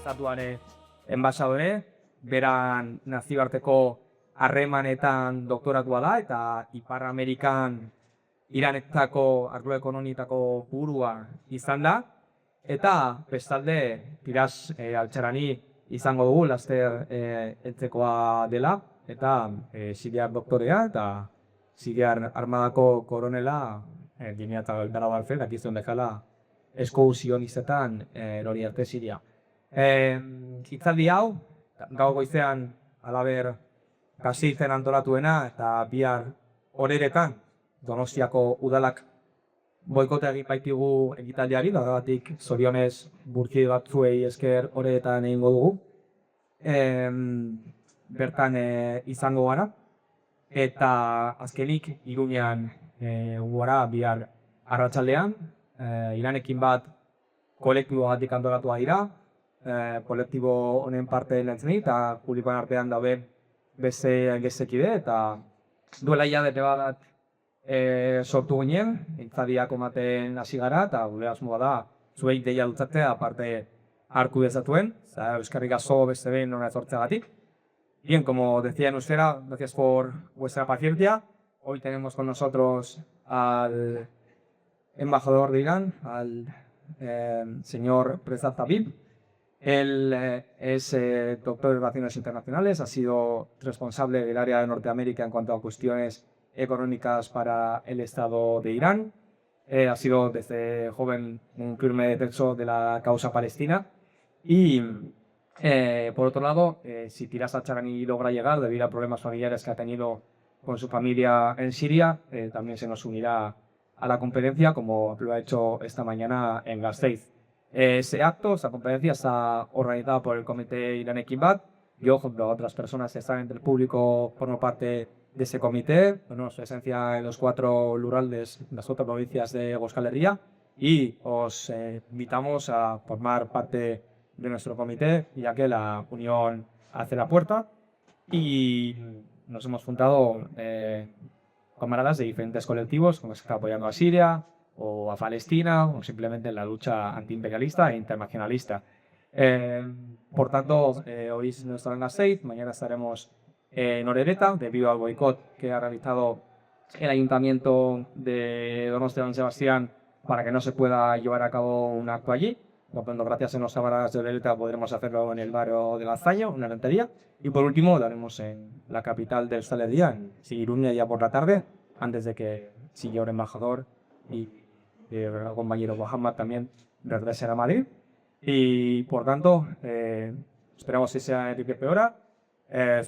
estatuare enbasadore, beran nazioarteko harremanetan doktoratua da, eta Ipar Amerikan Iranetako arlo ekonomietako burua izan da, eta bestalde Tiras Altxarani izango dugu, laster heltzekoa dela, eta Siriar doktorea, eta Siriar armadako koronela, 2008 arte, dakizuen dekala, esko zionistetan erori arte Siria. Hitzaldi hau, gau goizean alaber Gasteizen antolatuena, eta bihar horeretan Donostiako udalak boikotea egin baitigu egitaldiari, dagatik zorionez burki batzuei esker horeretan egingo dugu. Bertan izango gara, eta azkenik Iruñean gara bihar arratsaldean, Iranekin bat kolektiboagatik antolatua dira, kolektibo honen parte lentzeni, eta publikoan artean dauden beste gezekide, eta duela hilabete bat sortu ginen, hitzaldiak ematen hasi gara, eta gure asmoa da zuei deia dutzatzea aparte hartu dezatuen, euskarrik asko beste behin hona etortzeagatik. Bien, como decía en euskera, gracias por vuestra paciencia. Hoy tenemos con nosotros al embajador de Irán, al señor Prezat Tabib. Él es doctor en Relaciones Internacionales, ha sido responsable del área de Norteamérica en cuanto a cuestiones económicas para el Estado de Irán. Ha sido desde joven un firme defensor de la causa palestina. Y por otro lado, si Tiras Altxarani logra llegar debido a problemas familiares que ha tenido con su familia en Siria, también se nos unirá a la conferencia, como lo ha hecho esta mañana en Gasteiz. Esta conferencia está organizada por el Comité Iraní Kimbat. Yo, junto a otras personas que están entre el público, formo parte de ese comité. Tenemos presencia en los 4 lurraldes, las 4 provincias de Euskal Herria, y os invitamos a formar parte de nuestro comité, ya que la unión hace la puerta, y nos hemos juntado camaradas de diferentes colectivos, como se está apoyando a Siria, o a Palestina, o simplemente en la lucha antiimperialista e internacionalista. Por tanto, hoy no estará en Gasteiz, mañana estaremos en Orereta, debido al boicot que ha realizado el Ayuntamiento de Donostia San Sebastián para que no se pueda llevar a cabo un acto allí. Por tanto, gracias a los camaradas de Orereta podremos hacerlo en el barrio de Lazaño, una rentería. Y por último, lo haremos en la capital del Euskal Herria, en Iruña, ya por la tarde, antes de que el señor embajador y el compañero Mohamed también regresen a Madrid. Y por tanto, esperamos que sea Enrique Peora,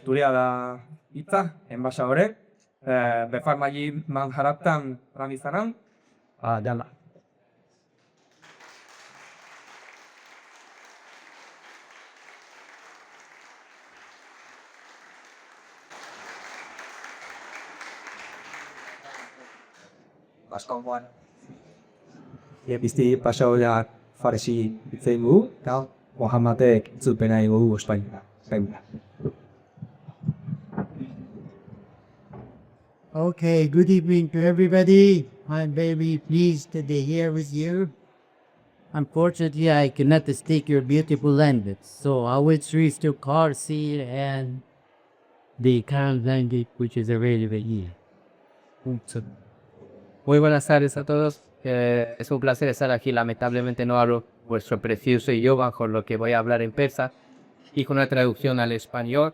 Zurea da hitza, enbasadore, Befar Majid Manharatan Ramizaran, Dala. Baskongoan. Bizti pasaola farsi itzeingu, eta Mohamedek itzulpena egingo Espainia. Okay, good evening to everybody. I'm very pleased to be here with you. Unfortunately, I cannot speak your beautiful language, so I will switch to Farsi and the current language, which is available here. Muy buenas tardes a todos. Es un placer estar aquí. Lamentablemente no hablo vuestro precioso idioma, con lo que voy a hablar en persa y con una traducción al español.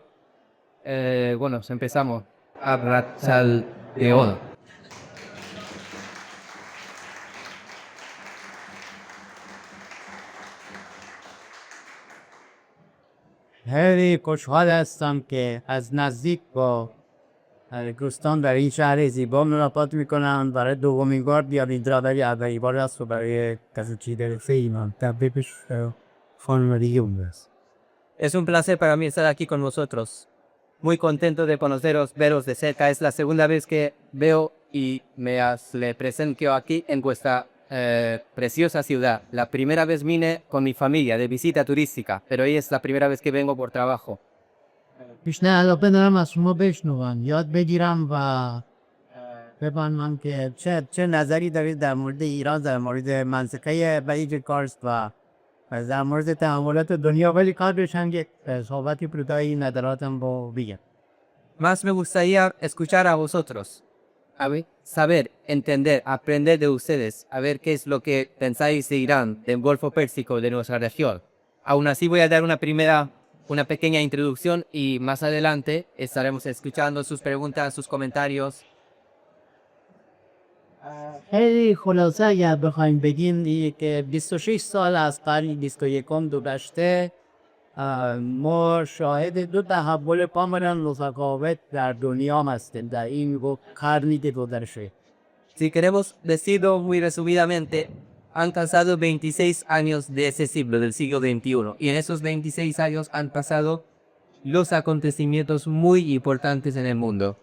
Bueno, empezamos. Arratsal de Odo. خیلی خوشحال هستم که از نزدیک با دوستان در این شهر زیبا ملاقات میکنم. برای دومین بار بیاد اینجا، ولی اولین بار است و برای کسی در سیمان تبریکش خانم دیگه بوده. Es un placer para mí estar aquí con vosotros. Muy contento de conoceros, veros de cerca. Es la segunda vez que veo y le presento aquí en vuestra preciosa ciudad. La primera vez vine con mi familia de visita turística, pero hoy es la primera vez que vengo por trabajo. پیشنهاد دارم از شما بشنوم، یاد بگیرم و بفهمم که چه نظری دارید در مورد ایران، در مورد منطقه بعید کارس و از در مورد تحولات دنیا ولی قبلش هم یک صحبتی پروتایی نداراتم با بگم. Más me gustaría escuchar a vosotros, saber, entender, aprender de ustedes, a ver qué es lo que pensáis de Irán, del Golfo Pérsico, de nuestra región. Aún así voy a dar una pequeña introducción y más adelante estaremos escuchando sus preguntas, sus comentarios. خیلی خلاصه اگر بخوایم بگیم که 26 سال از قرن 21 گذشته ما شاهد دو تحول کاملا متفاوت در دنیا هستیم در این قرنی که گذشته. Si queremos decirlo muy resumidamente, han pasado 26 años de ese siglo, del siglo XXI, y en esos 26 años han pasado los acontecimientos muy importantes en el mundo.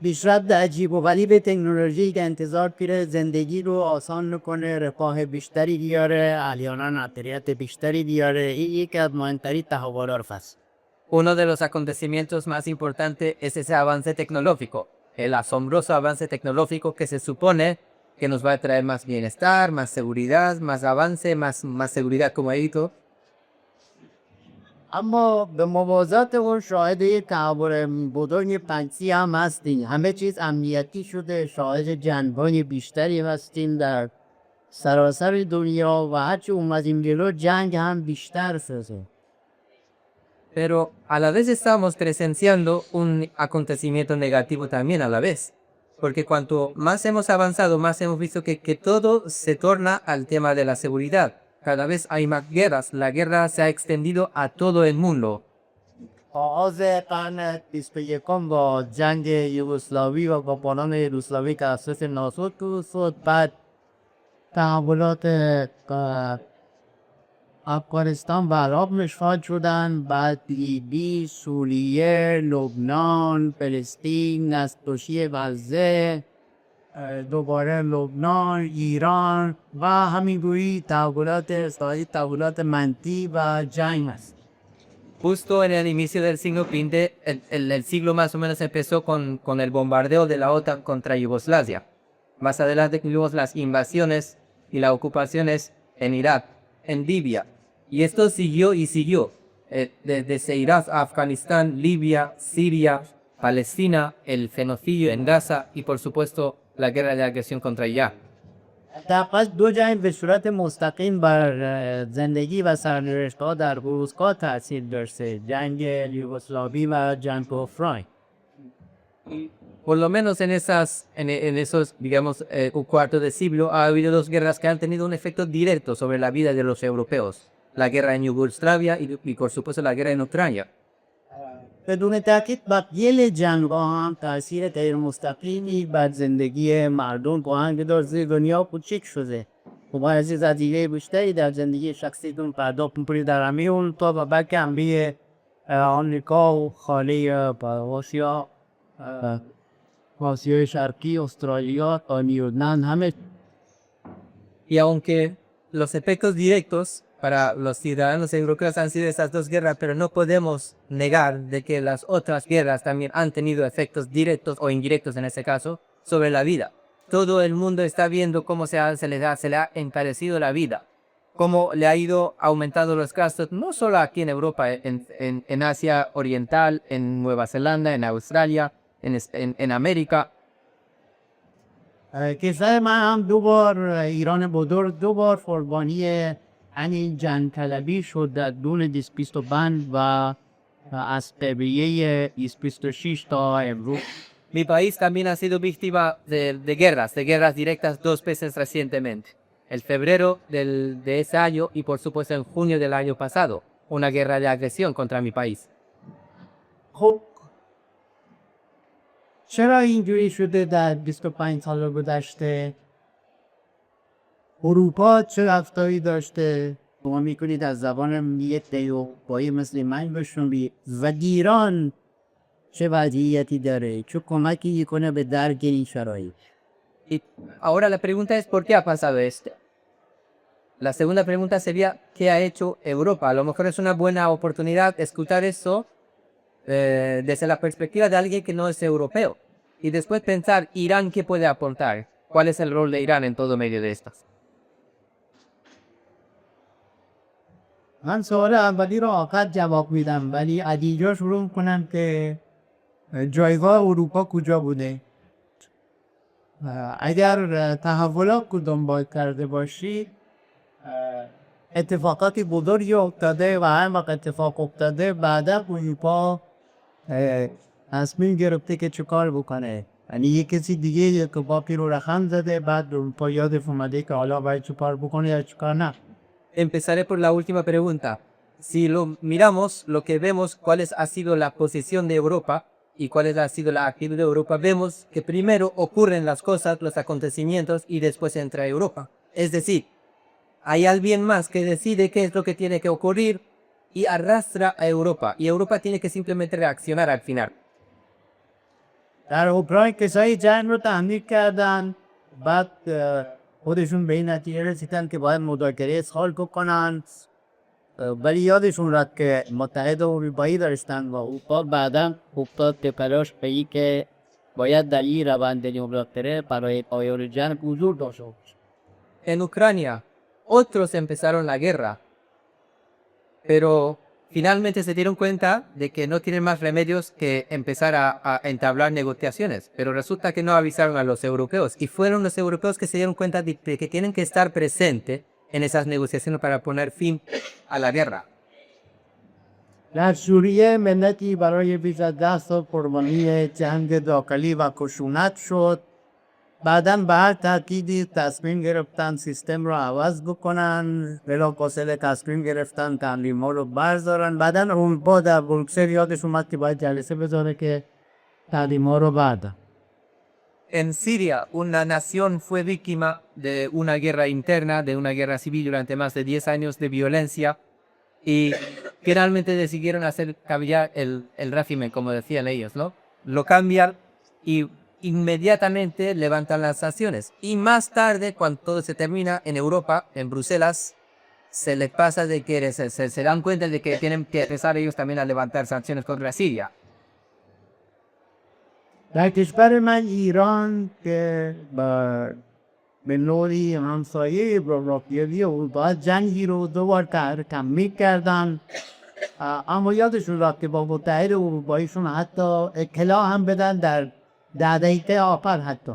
پیشرفت عجیب و غریب تکنولوژی که انتظار پیره زندگی رو آسان کنه، رفاه بیشتری بیاره، احیانا نظریات بیشتری بیاره. این یکی از مهمترین تحولات است. Uno de los acontecimientos más importantes es ese avance tecnológico, el asombroso avance tecnológico que se supone que nos va a traer más bienestar, más seguridad, más avance, más seguridad, como he dicho. اما به موازات اون شاهد یک تحول بزرگ فنی هم هستیم. همه چیز امنیتی شده، شاهد جنگ‌های بیشتری هستیم در سراسر دنیا و هرچی اومدیم جلو جنگ هم بیشتر شده. Pero a la vez estamos presenciando un acontecimiento negativo también a la vez. Porque cuanto más hemos avanzado, más hemos visto que todo se torna al tema de la seguridad. Cada vez hay más guerras. La guerra se ha extendido a todo el mundo. آغاز قرن 21 با جنگ یوگسلاوی و با بانان یوگسلاوی که اساس ناسو شد، بعد تحولات افغانستان و عراق مشهد شدن، بعد لیبی، سوریه، لبنان، فلسطین، نسل‌کشی غزه، دوباره لبنان، ایران و همینگویی تحولات منطقی و جنگ است. Justo en el inicio del siglo XX, el siglo más o menos empezó con el bombardeo de la OTAN contra Yugoslavia. Más adelante tuvimos las invasiones y las ocupaciones en Irak, en Libia. Y esto siguió y siguió. Desde Irak, Afganistán, Libia, Siria, Palestina, el genocidio en Gaza y por supuesto la guerra de agresión contra Irak. در دو جنگ به صورت مستقیم بر زندگی و سرنوشت‌ها در روزگار تاثیر داشته، جنگ یوگسلاوی و جنگ اوکراین. Por lo menos en esos, digamos, un cuarto de siglo, ha habido dos guerras que han tenido un efecto directo sobre la vida de los europeos. La guerra en Yugoslavia y por supuesto la guerra en Ucrania. بدون تأکید بقیه جنگ‌ها هم تأثیر غیر مستقیمی بر زندگی مردم خواهند داشت. دنیا کوچک شده. خب عزیز از دیگه بیشتری در زندگی شخصیتون پرداخت می‌کنید در همه اون تا و بلکه همه آمریکا و خاله آسیای شرقی، استرالیا، تا نیوزلند همه. Y aunque los efectos directos para los ciudadanos europeos han sido estas dos guerras, pero no podemos negar de que las otras guerras también han tenido efectos directos o indirectos en este caso sobre la vida. Todo el mundo está viendo cómo se le ha encarecido la vida, cómo le ha ido aumentando los gastos, no solo aquí en Europa, en Asia Oriental, en Nueva Zelanda, en Australia, en América. کشور من هم دوبار ایران بزرگ دوبار قربانی همین جنگ طلبی شد در دون 25 و از فوریه 26 تا امروز. Mi país también ha sido víctima de guerras directas dos veces recientemente. El febrero de ese año y por supuesto en junio del año pasado, una guerra de agresión contra mi país. خب چرا اینجوری شده در 25 سال گذشته؟ اروپا چه رفتاری داشته؟ شما میکنید از زبان یک دیوبایی مثل من بشنوید و ایران چه وضعیتی داره؟ چه کمکی میکنه به درک این شرایط؟ Y ahora la pregunta es ¿por qué ha pasado esto? La segunda pregunta sería ¿qué ha hecho Europa? A lo mejor es una buena oportunidad escuchar eso desde la perspectiva de alguien que no es europeo. Y después pensar, Irán, ¿qué puede aportar? ¿Cuál es el rol de Irán en todo medio de estas? من سوال اولی رو آخر جواب میدم ولی از اینجا شروع کنم که جایگاه اروپا کجا بوده. اگر تحولات رو دنبال کرده باشید اتفاقاتی بزرگی افتاده و هر وقت اتفاق افتاده بعدا اروپا تصمیم گرفته که چه کار بکنه. یعنی یه کسی دیگه که باقی رو رقم زده بعد اروپا یادش اومده که حالا باید چه کار بکنه یا چه کار نه. Empezaré por la última pregunta. Si lo miramos, lo que vemos, ha sido la posición de Europa y cuál ha sido la actitud de Europa, vemos que primero ocurren las cosas, los acontecimientos y después entra Europa. Es decir, hay alguien más que decide qué es lo que tiene que ocurrir y arrastra a Europa. Y Europa tiene que simplemente reaccionar al final. در اوپراین کسایی جنگ رو تحمیل کردن بعد خودشون به این نتیجه رسیدن که باید مذاکره صلح کنن ولی یادشون رفت که متحد اروپایی داشتن و اروپا بعدا افتاد به تلاش به این که باید در این روند مذاکره برای پایان جنگ حضور داشته باشه. En Ucrania, otros empezaron la guerra, pero finalmente se dieron cuenta de que no tienen más remedios que empezar a entablar negociaciones. Pero resulta que no avisaron a los europeos y fueron los europeos que se dieron cuenta de que tienen que estar presentes en esas negociaciones para poner fin a la guerra. در سوریه ملتی برای بیش از 10 سال قربانی جنگ داخلی و خشونت شد. بعداً به هر ترتیبی تصمیم گرفتن سیستم رو عوض بکنن بلافاصله تصمیم گرفتن تحریم‌ها رو بردارن. بعداً اروپا در بروکسل یادش اومد که باید جلسه بذاره که تحریم‌ها رو بردارن. En Siria, una nación fue víctima de una guerra interna, de una guerra civil durante más de 10 años de violencia y finalmente decidieron hacer cambiar el régimen, como decían ellos, ¿no? Lo cambian y inmediatamente levantan las sanciones. Y más tarde, cuando todo se termina en Europa, en Bruselas, se les pasa de que se dan cuenta de que tienen que empezar ellos también a levantar sanciones contra Siria. در کشور من ایران که به نوعی همسایه جغرافیایی اروپا جنگی رو دوبار تحمیل کردن اما یادشون رفت که با متحد اروپاییشون حتی اطلاع هم بدن در دقیقه آخر حتی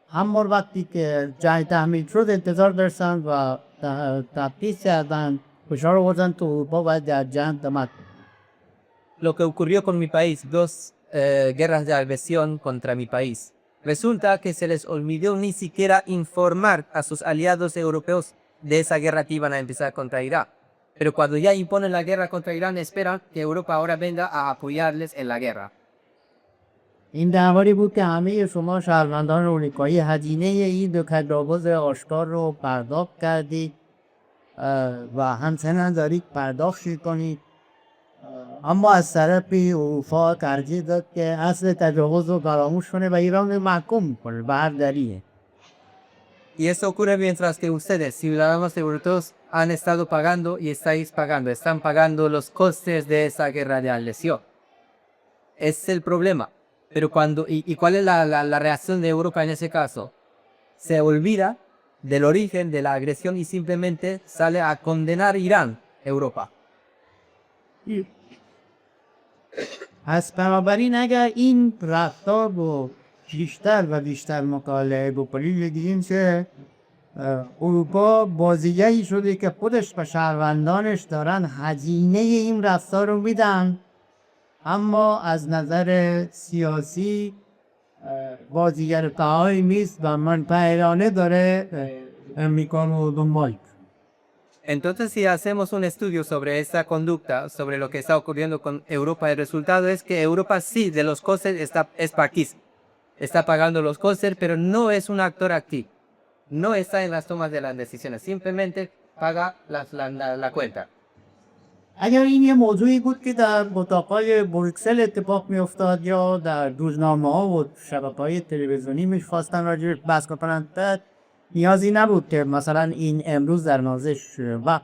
همون وقتی که جنگ تحمیل شد انتظار داشتن و تبدیل کردن فشار آوردن تو اروپا و در جنگ تمام. Lo que ocurrió con mi país, dos guerras de agresión contra mi país. Resulta que se les olvidó ni siquiera informar a sus aliados europeos de esa guerra que iban a empezar contra Irán. Pero cuando ya imponen la guerra contra Irán, esperan que Europa ahora venga a apoyarles en la guerra. این درباره بود که همه شما شهروندان آمریکایی هزینه این دو تجاوز آشکار رو پرداخت کردید و همچنان دارید پرداخت کنید اما از طرف اروپا ترجیح داد که اصل تجاوز رو فراموش کنه و ایران رو محکوم کنه به هر دلیل. Y eso ocurre mientras que ustedes, ciudadanos europeos, han estado pagando y están pagando los costes de esa guerra de agresión. Ese es el problema. Pero ¿cuál es la reacción de Europa en ese caso? Se olvida del origen de la agresión y simplemente sale a condenar Irán, Europa. پس بنابراین اگر این رفتار رو بیشتر و بیشتر مطالعه بکنیم می‌بینیم که اروپا بازیگری شده که خودش و شهروندانش دارن هزینه این رفتار رو میدن اما از نظر سیاسی بازیگر فعالی نیست و منفعلانه داره امریکا رو دنبال. Entonces, si hacemos un estudio sobre esta conducta, sobre lo que está ocurriendo con Europa, el resultado es que Europa sí, de los costes, es partícipe. Está pagando los costes, pero no es un actor activo. No está en las tomas de las decisiones, simplemente paga la cuenta. اگر این یه موضوعی بود که در اتاق‌های بروکسل اتفاق می‌افتاد یا در روزنامه‌ها و شبکه‌های تلویزیونی می‌خواستن راجعش بحث کنند نیازی نبود که مثلا این امروز در موردش وقت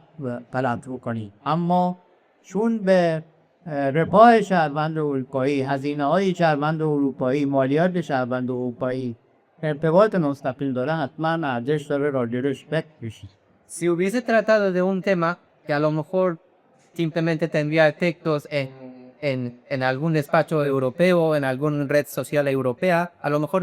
غلط بکنید اما چون به رفاه شهروند اروپایی هزینه‌های شهروند اروپایی مالیات شهروند اروپایی ارتباط مستقیم داره حتما ارزش داره راجعش فکر بشید. Si hubiese tratado de un tema que a lo mejor simplemente tendría efectos en algún despacho europeo, en alguna red social europea, a lo mejor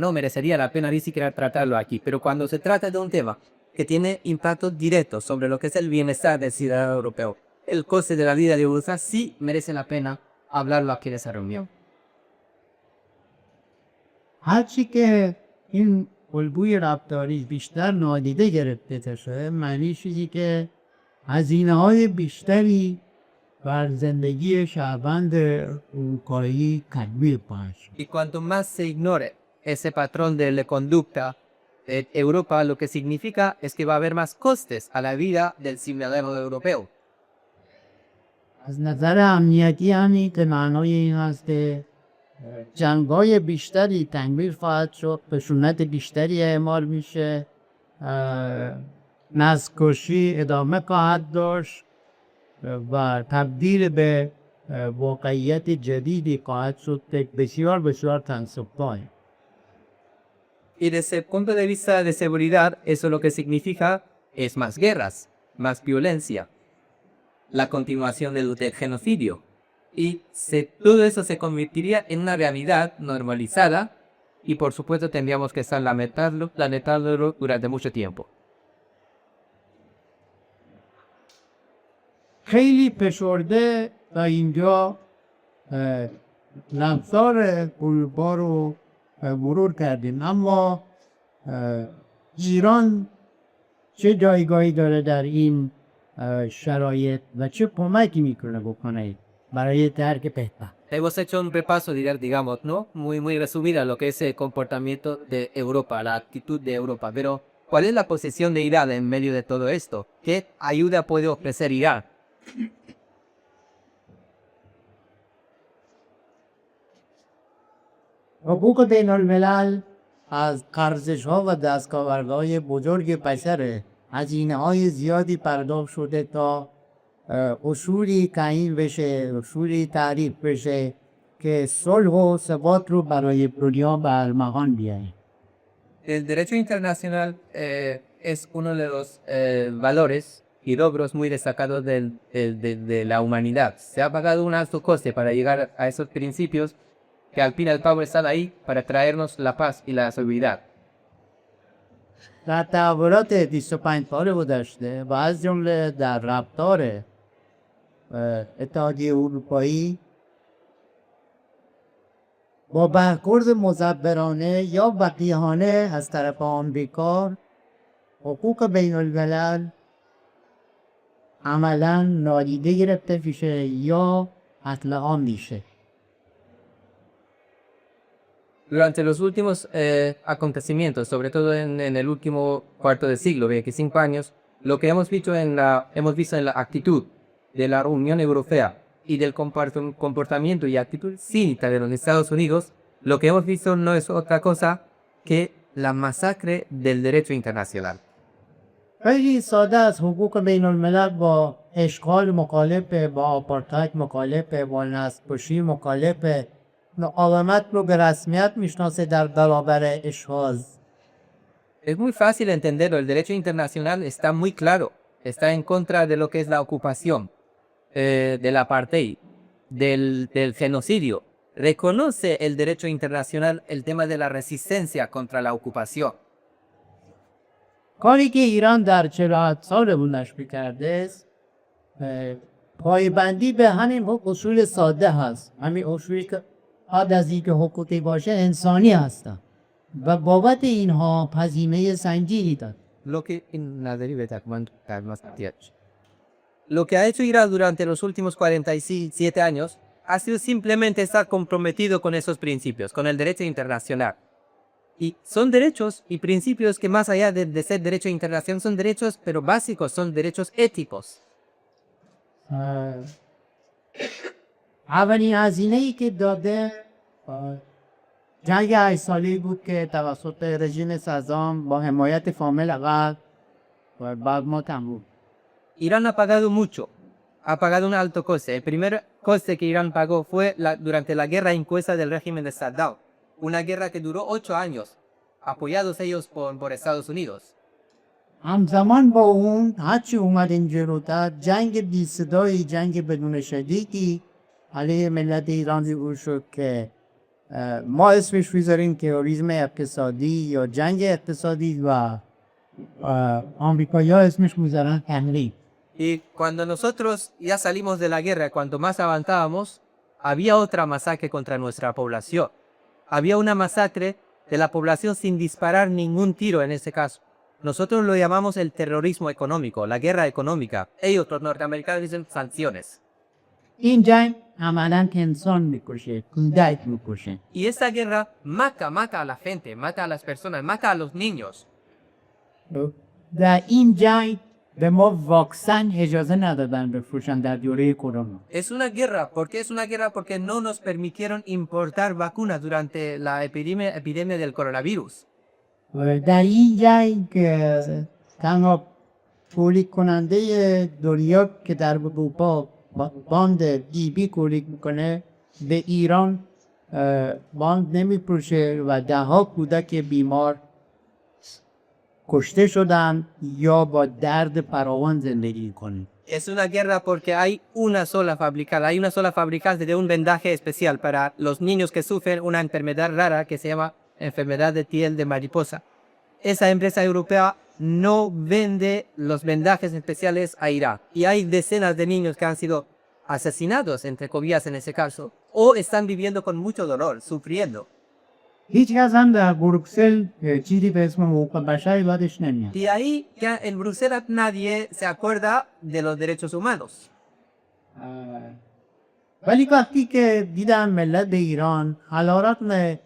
no merecería la pena ni siquiera tratarlo aquí. Pero cuando se trata de un tema que tiene impacto directo sobre lo que es el bienestar del ciudadano europeo, el coste de la vida de USA, sí merece la pena hablarlo aquí en esa reunión. هرچی که این الگوی رفتاریش بیشتر نادیده گرفته بشه معنیش اینه که هزینه های بیشتری بر زندگی شهروند اروپایی تحمیل خواهد شد. Y cuanto más se ignore ese patrón de la conducta de Europa, lo que significa es que va a haber más costes a la vida del ciudadano europeo. از نظر امنیتی همین که معنای این هست که جنگ‌های بیشتری تحمیل خواهد شد، خشونت بیشتری اعمال میشه، نسل‌کشی ادامه خواهد داشت و تبدیل به واقعیت جدیدی خواهد شد که بسیار بسیار تنصف‌باره. Y desde el punto de vista de seguridad, eso lo que significa es más guerras, más violencia, la continuación del genocidio. Y todo eso se convertiría en una realidad normalizada y por supuesto tendríamos que estar lamentándolo durante mucho tiempo. خیلی فشرده تا اینجا رفتار اروپا رو مرور کردیم، اما ایران چه جایگاهی داره در این شرایط و چه کمکی میکنه بکنه برای درک بهتر؟ Hemos hecho un repaso, digamos, ¿no? Muy resumida lo que es el comportamiento de Europa, la actitud de Europa. Pero, ¿cuál es la posición de Irán en medio de todo esto? ¿Qué ayuda puede ofrecer Irán? حقوق بین الملل از ارزش ها و دستاوردهای بزرگ بشره. هزینه های زیادی پرداخت شده تا اصولی تعیین بشه، اصولی تعریف بشه که صلح و ثبات رو برای دنیا به ارمغان بیاره. El derecho internacional es uno de los valores y logros muy destacados de la humanidad. Se ha pagado un alto coste para llegar a esos principios que al fin y al cabo están ahí para traernos la paz y la seguridad. در تحولات 25 سال گذشته و از جمله در رفتار اتحادیه اروپایی با برخورد مزبرانه یا وقیحانه از طرف آمریکا، حقوق بین الملل عملا نادیده گرفته میشه یا قتل عام میشه. Durante los últimos acontecimientos, sobre todo en el último cuarto de siglo, 25 años, lo que hemos visto en la actitud de la Unión Europea y del comportamiento y actitud cínica de los Estados Unidos, lo que hemos visto no es otra cosa que la masacre del derecho internacional. خیلی ساده از حقوق بین الملل با اشغال مخالفه، با آپارتاید مخالفه، با نسل‌کشی مخالفه، مقاومت رو به رسمیت میشناسه در برابر اشغال. Es muy fácil entenderlo, el derecho internacional está muy claro, está en contra de lo que es la ocupación, del apartheid, del genocidio. Reconoce el derecho internacional el tema de la resistencia contra la ocupación. کاری که ایران در 47 سال بودنش میکرده پایبندی به همین اصول ساده هست، همین اصولی که بعد از اینکه حقوقی باشه انسانی هستن و بابت اینها هزینه سنگینی داد. Lo que ha hecho Irán durante los últimos 47 años ha sido simplemente estar comprometido con esos principios, con el derecho internacional. Y son derechos y principios que más allá de ser derecho internacional son derechos, pero básicos, son derechos éticos. اولین هزینه‌ای که داده جنگ 8 ساله‌ای بود که توسط رژیم صدام با حمایت کامل غرب و بعد ما تموم. Irán ha pagado mucho, ha pagado un alto coste. El primer coste que Irán pagó fue durante la guerra impuesta del régimen de Saddam, una guerra que duró 8 años, apoyados ellos por Estados Unidos. همزمان با اون هرچی اومدیم جلوتر جنگ بی صدایی، جنگ بدون شدیدی علیه ملت ایران شروع شد که ما اسمش میذاریم تروریسم اقتصادی یا جنگ اقتصادی و آمریکایی‌ها اسمش میذارن حمله. Y cuando nosotros ya salimos de la guerra, cuanto más avanzábamos, había otra masacre contra nuestra población. Había una masacre de la población sin disparar ningún tiro en ese caso. Nosotros lo llamamos el terrorismo económico, la guerra económica. Ellos, los norteamericanos, dicen sanciones. این جنگ عملا انسان میکشه، کودک میکشه. Y esa guerra mata a la gente, mata a las personas, mata a los niños. در این جنگ به ما واکسن اجازه ندادن بفروشن در دوره کرونا. Es una guerra. ¿Por qué es una guerra? Porque no nos permitieron importar vacunas durante la epidemia del coronavirus. در این جنگ تنها تولید کننده دنیا که در اروپا باند دیبی تولید میکنه به ایران باند نمیپروشه و ده ها کودک بیمار کشته شدن یا با درد فراوان زندگی کنن. Es una guerra porque hay una sola fabricante de un vendaje especial para los niños que sufren una enfermedad rara que se llama enfermedad de piel de mariposa. Esa empresa europea no vende los vendajes especiales a Irak. Y hay decenas de niños que han sido asesinados, entre comillas en ese caso, o están viviendo con mucho dolor, sufriendo. هیچ کس هم در بروکسل چیزی به اسم حقوق بشر یادش نمیاد. Y ahí ya en Bruselas nadie se acuerda de los derechos humanos. ولی وقتی که دیدم ملت به ایران علیرغم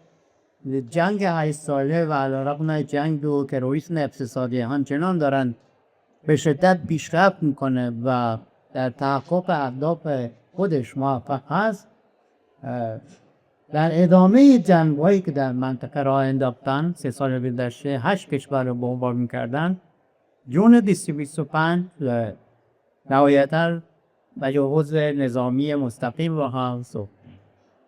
جنگ 8 ساله و علیرغم جنگ و تروریسم اقتصادی همچنان دارن به شدت پیشرفت میکنه و در تحقق اهداف خودش موفق هست، در ادامه جنگ‌هایی که در منطقه راه انداختن 3 سال گذشته 8 کشور رو بمبار میکردن، جون 2025 نهایتاً تجاوز نظامی مستقیم رو هم صبح.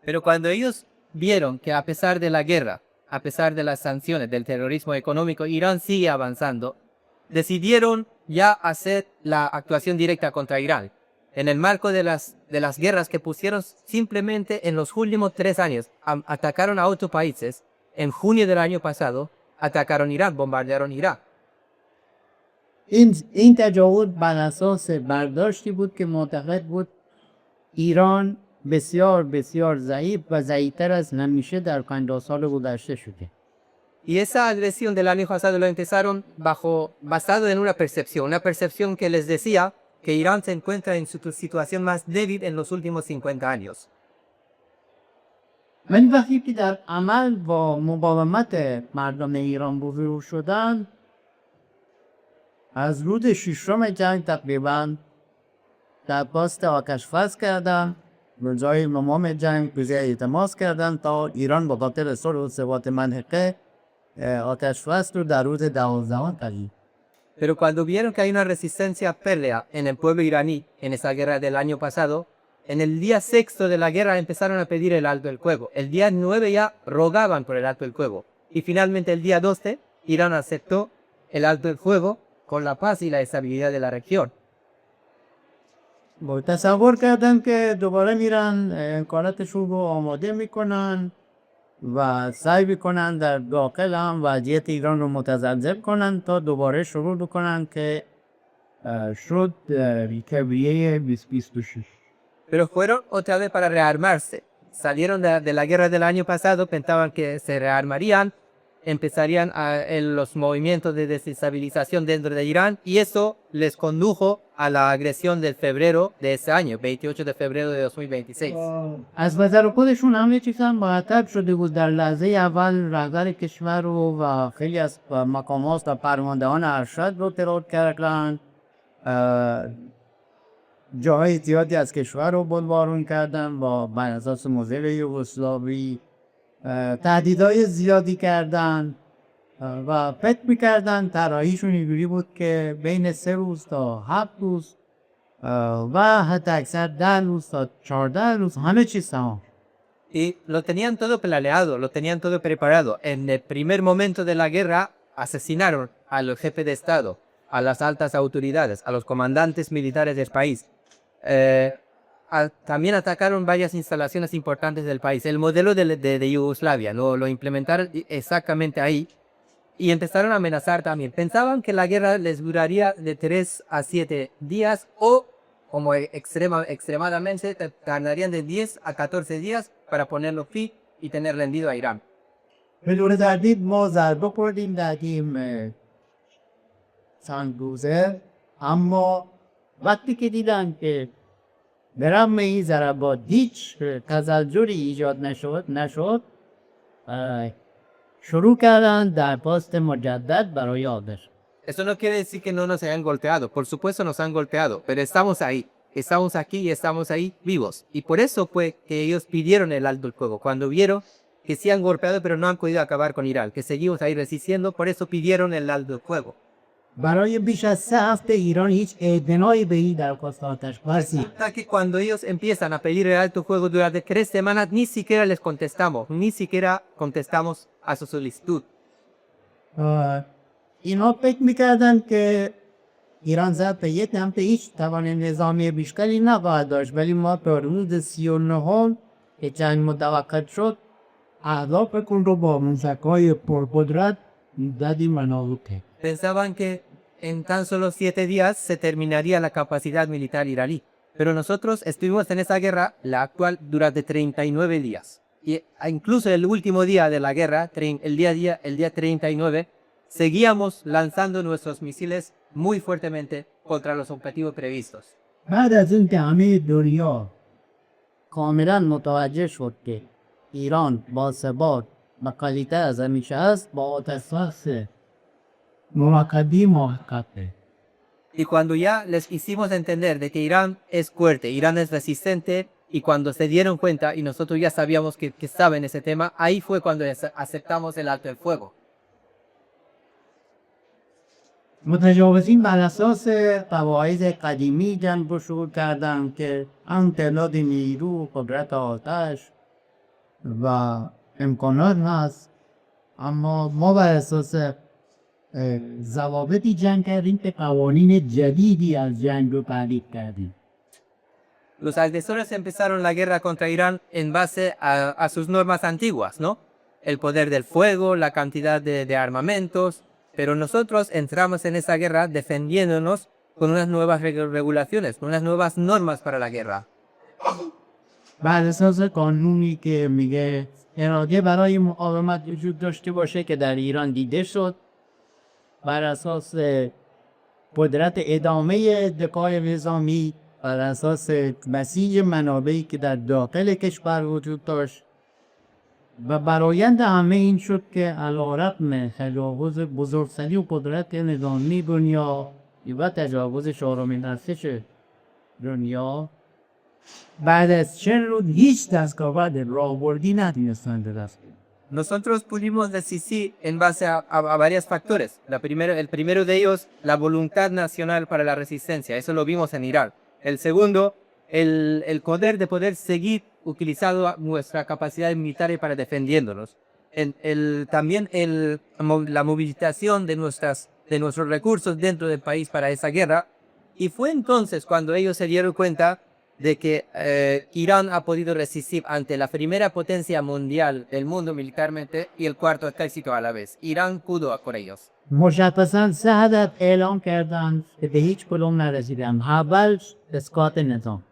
Pero cuando ellos vieron que a pesar de la guerra, a pesar de las sanciones, del terrorismo económico, Irán sigue avanzando, decidieron ya hacer la actuación directa contra Irán. En el marco de las guerras que pusieron simplemente en los últimos 3 años, atacaron a 8 países. En junio del año pasado, atacaron Irán, bombardearon Irak. این تجاوز بر اساس برداشتی بود که معتقد بود ایران بسیار بسیار ضعیف و ضعیف‌تر از همیشه در 50 سال گذشته شده. Y esa agresión del año pasado lo empezaron basado en una percepción que les decía que Irán se encuentra en su situación más débil en los últimos 50 años. ولی وقتی که در عمل با مقاومت مردم ایران روبرو شدن، از روز 6 جنگ تقریبا درخواست آتش بس کردن، روزهای 9 جنگ روزی تماس کردن تا ایران با خاطر صلح و ثبات منطقه آتش بس رو در روز 12 تغییر. Pero cuando vieron que hay una resistencia férrea en el pueblo iraní en esa guerra del año pasado, en el día 6 de la guerra empezaron a pedir el alto del fuego. El día 9 ya rogaban por el alto del fuego. Y finalmente el día 12 Irán aceptó el alto del fuego con la paz y la estabilidad de la región. تصور کردن که دوباره میرن امکاناتشون رو آماده میکنن و سعی میکنن در داخل هم وضعیت ایران رو متزلزل کنن تا دوباره شروع بکنن که شد ریکوریه 2026. Pero fueron otra vez para rearmarse. Salieron de la guerra del año pasado, pensaban que se rearmarían, empezarían los movimientos de desestabilización dentro de Irán y eso les condujo a la agresión del febrero de ese año, 28 de febrero de 2026. از نظر خودشون همه چیز هم مرتب شده بود. در لحظه اول رهبر کشور رو و خیلی از مقامات و فرماندهان ارشد رو ترور کردن، جاهای زیادی از کشور رو بمبارون کردن با بر اساس مدل یوگسلاوی، تهدیدهای زیادی کردن و فکر میکردن طراحیشون اینجوری بود که بین 3 روز تا 7 روز و حتی اکثر 10 روز تا 14 روز همه چیز تمام. Y lo tenían todo planeado, lo tenían todo preparado. En el primer momento de la guerra asesinaron a los jefes de Estado. a las altas autoridades, a los comandantes militares del país. También atacaron varias instalaciones importantes del país. El modelo de Yugoslavia lo implementaron exactamente ahí y empezaron a amenazar también. Pensaban que la guerra les duraría de 3 a 7 días o, como extremadamente, tardarían de 10 a 14 días para ponerlo fin y tener rendido a Irán. بدون تردید ما ضربه خوردیم در این چند روزه اما وقتی که دیدن که برم این ضربات هیچ تزلزلی ایجاد نشد شروع کردن در پاست مجدد برای آدش. Eso no quiere decir que no nos hayan golpeado. Por supuesto nos han golpeado, pero estamos ahí. Estamos aquí y estamos ahí vivos. Y por eso fue que ellos pidieron el alto el fuego. Cuando vieron que sí han golpeado, pero no han podido acabar con Irán, que seguimos ahí resistiendo, por eso pidieron el alto el fuego. برای بیش از 3 هفته ایران هیچ اعتنایی به این درخواست آتش بسی. Hasta que cuando ellos empiezan a pedir el alto fuego durante 3 semanas, ni siquiera les contestamos, ni siquiera contestamos a su solicitud. اینا فکر میکردن که ایران ضد به یک هفته هیچ توان نظامی بیشتری نخواهد داشت ولی ما تا روز 39 که جنگ متوقف شد اهدافکون رو با موشک‌های پرقدرت زدیم و نابود کردیم. Pensaban que en tan solo 7 días se terminaría la capacidad militar iraní. Pero nosotros estuvimos en esa guerra, la actual, durante 39 días. Y incluso el último día de la guerra, el día 39, seguíamos lanzando nuestros misiles muy fuertemente contra los objetivos previstos. بعد از این که همه دنیا کاملا متوجه شد که ایران با ثبات و کالیته از همیشه است با آتش‌بس موقتی محققه. Y cuando ya les hicimos entender de que Irán es fuerte, Irán es resistente, y cuando se dieron cuenta y nosotros ya sabíamos que saben ese tema, ahí fue cuando aceptamos el alto el fuego. متجاوزین بر اساس قواعد قدیمی جنگ رو شروع کردن که امتداد نیرو، قدرت آتش و امکانات هست اما ما بر اساس ضوابطی جنگ کردیم که قوانین جدیدی از جنگ رو تعریف کردیم. Los agresores empezaron la guerra contra Irán en base a sus normas antiguas, ¿no? El poder del fuego, la cantidad de armamentos, pero nosotros entramos en esa guerra defendiéndonos con unas nuevas regulaciones, con unas nuevas normas para la guerra. بر اساس قانونی که میگه اراده برای مقاومت وجود داشته باشه که در ایران دیده شد، بر اساس قدرت ادامه دفاع نظامی، بر اساس بسیج منابعی که در داخل کشور وجود داشت و برآیند همه این شد که علیرغم تجاوز بزرگسالی و قدرت نظامی دنیا و تجاوز چهارمین ارتش دنیا بعد از 40 روز هیچ دستاورد راهبردی نتونستن به دست بیارن. Nosotros pudimos resistir en base a varios factores. El primero de ellos, la voluntad nacional para la resistencia. Eso lo vimos en Irán. El segundo, el poder de poder seguir utilizando nuestra capacidad militar para defendiéndonos. También la movilización de nuestros recursos dentro del país para esa guerra. Y fue entonces cuando ellos se dieron cuenta de que Irán ha podido resistir ante la primera potencia mundial del mundo militarmente y el cuarto ejército a la vez. Irán pudo con ellos. مشخصا 3 هدف اعلام کردن که به هیچ کدوم نرسیدن. اول اسقاط نظام.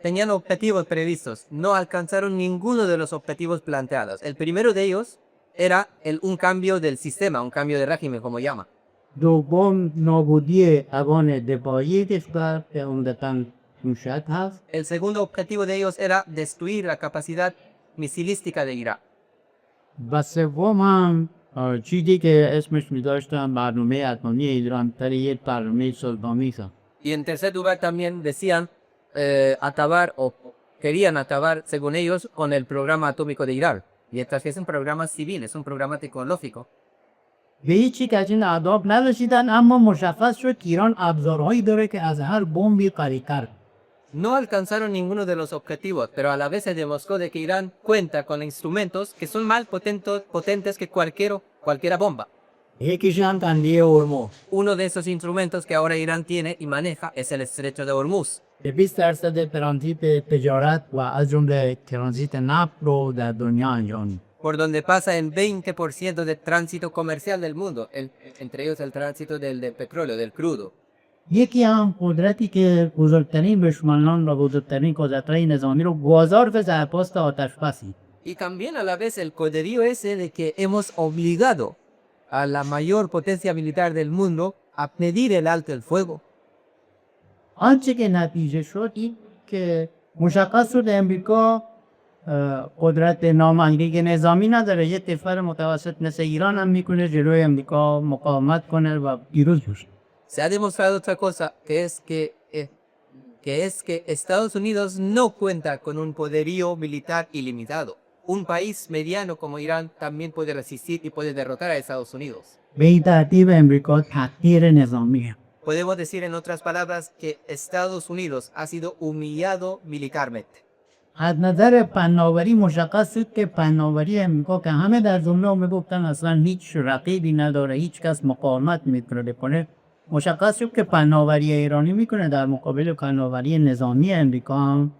Tenían objetivos previstos, no alcanzaron ninguno de los objetivos planteados. El primero de ellos era un cambio del sistema, un cambio de régimen, como llama. دوم نابودی توان دفاعی کشور که عمدتاً موشک هست. El segundo objetivo de ellos era destruir la capacidad misilística de Irán. و سوم هم چیزی که اسمش می‌داشتن برنامه اتمی ایران تری یک برنامه صلح‌آمیز. Y en tercer lugar también decían acabar o querían acabar, según ellos, con el programa atómico de Irán. Mientras que es un programa civil, es un programa tecnológico. به هیچ یک از این اهداف نرسیدن اما مشخص شد که ایران ابزارهایی داره که از هر بمبی قوی‌تر. No alcanzaron ninguno de los objetivos, pero a la vez se demostró de que Irán cuenta con instrumentos que son más potentes que cualquiera bomba. یکیشان تنگه هرمز. Uno de esos instrumentos que ahora Irán tiene y maneja es el estrecho de Hormuz. به 20% ترانزیت تجارت و از جمله ترانزیت نفت رو در دنیا انجام میده. Por donde pasa el 20% de tránsito comercial del mundo, entre ellos el tránsito del petróleo, del crudo. یکی هم قدرتی که بزرگترین دشمنان و بزرگترین قدرت‌های نظامی رو گذار به سرپاست آتش بسی. Y también a la vez el poderío ese de que hemos obligado a la mayor potencia militar del mundo a pedir el alto el fuego. آنچه که نتیجه شد این که مشخص شد امریکا قدرت نامحدود نظامی نداره. یه کشور متوسط مثل ایران هم میکنه جلوی امریکا مقاومت کنه و پیروز بشه. Se ha demostrado otra cosa, que es que Estados Unidos no cuenta con un poderío militar ilimitado. Un país mediano como Irán también puede resistir y puede derrotar a Estados Unidos. به این ترتیب امریکا تحقیر نظامیه. Podemos decir en otras palabras que Estados Unidos ha sido humillado militarmente. از نظر فناوری مشخص شد که فناوری امریکا که همه در دنیا میگفتن اصلا هیچ رقیبی نداره، هیچ کس مقاومت میتونه کنه، مشخص شد که فناوری ایرانی میکنه در مقابل فناوری نظامی امریکا هم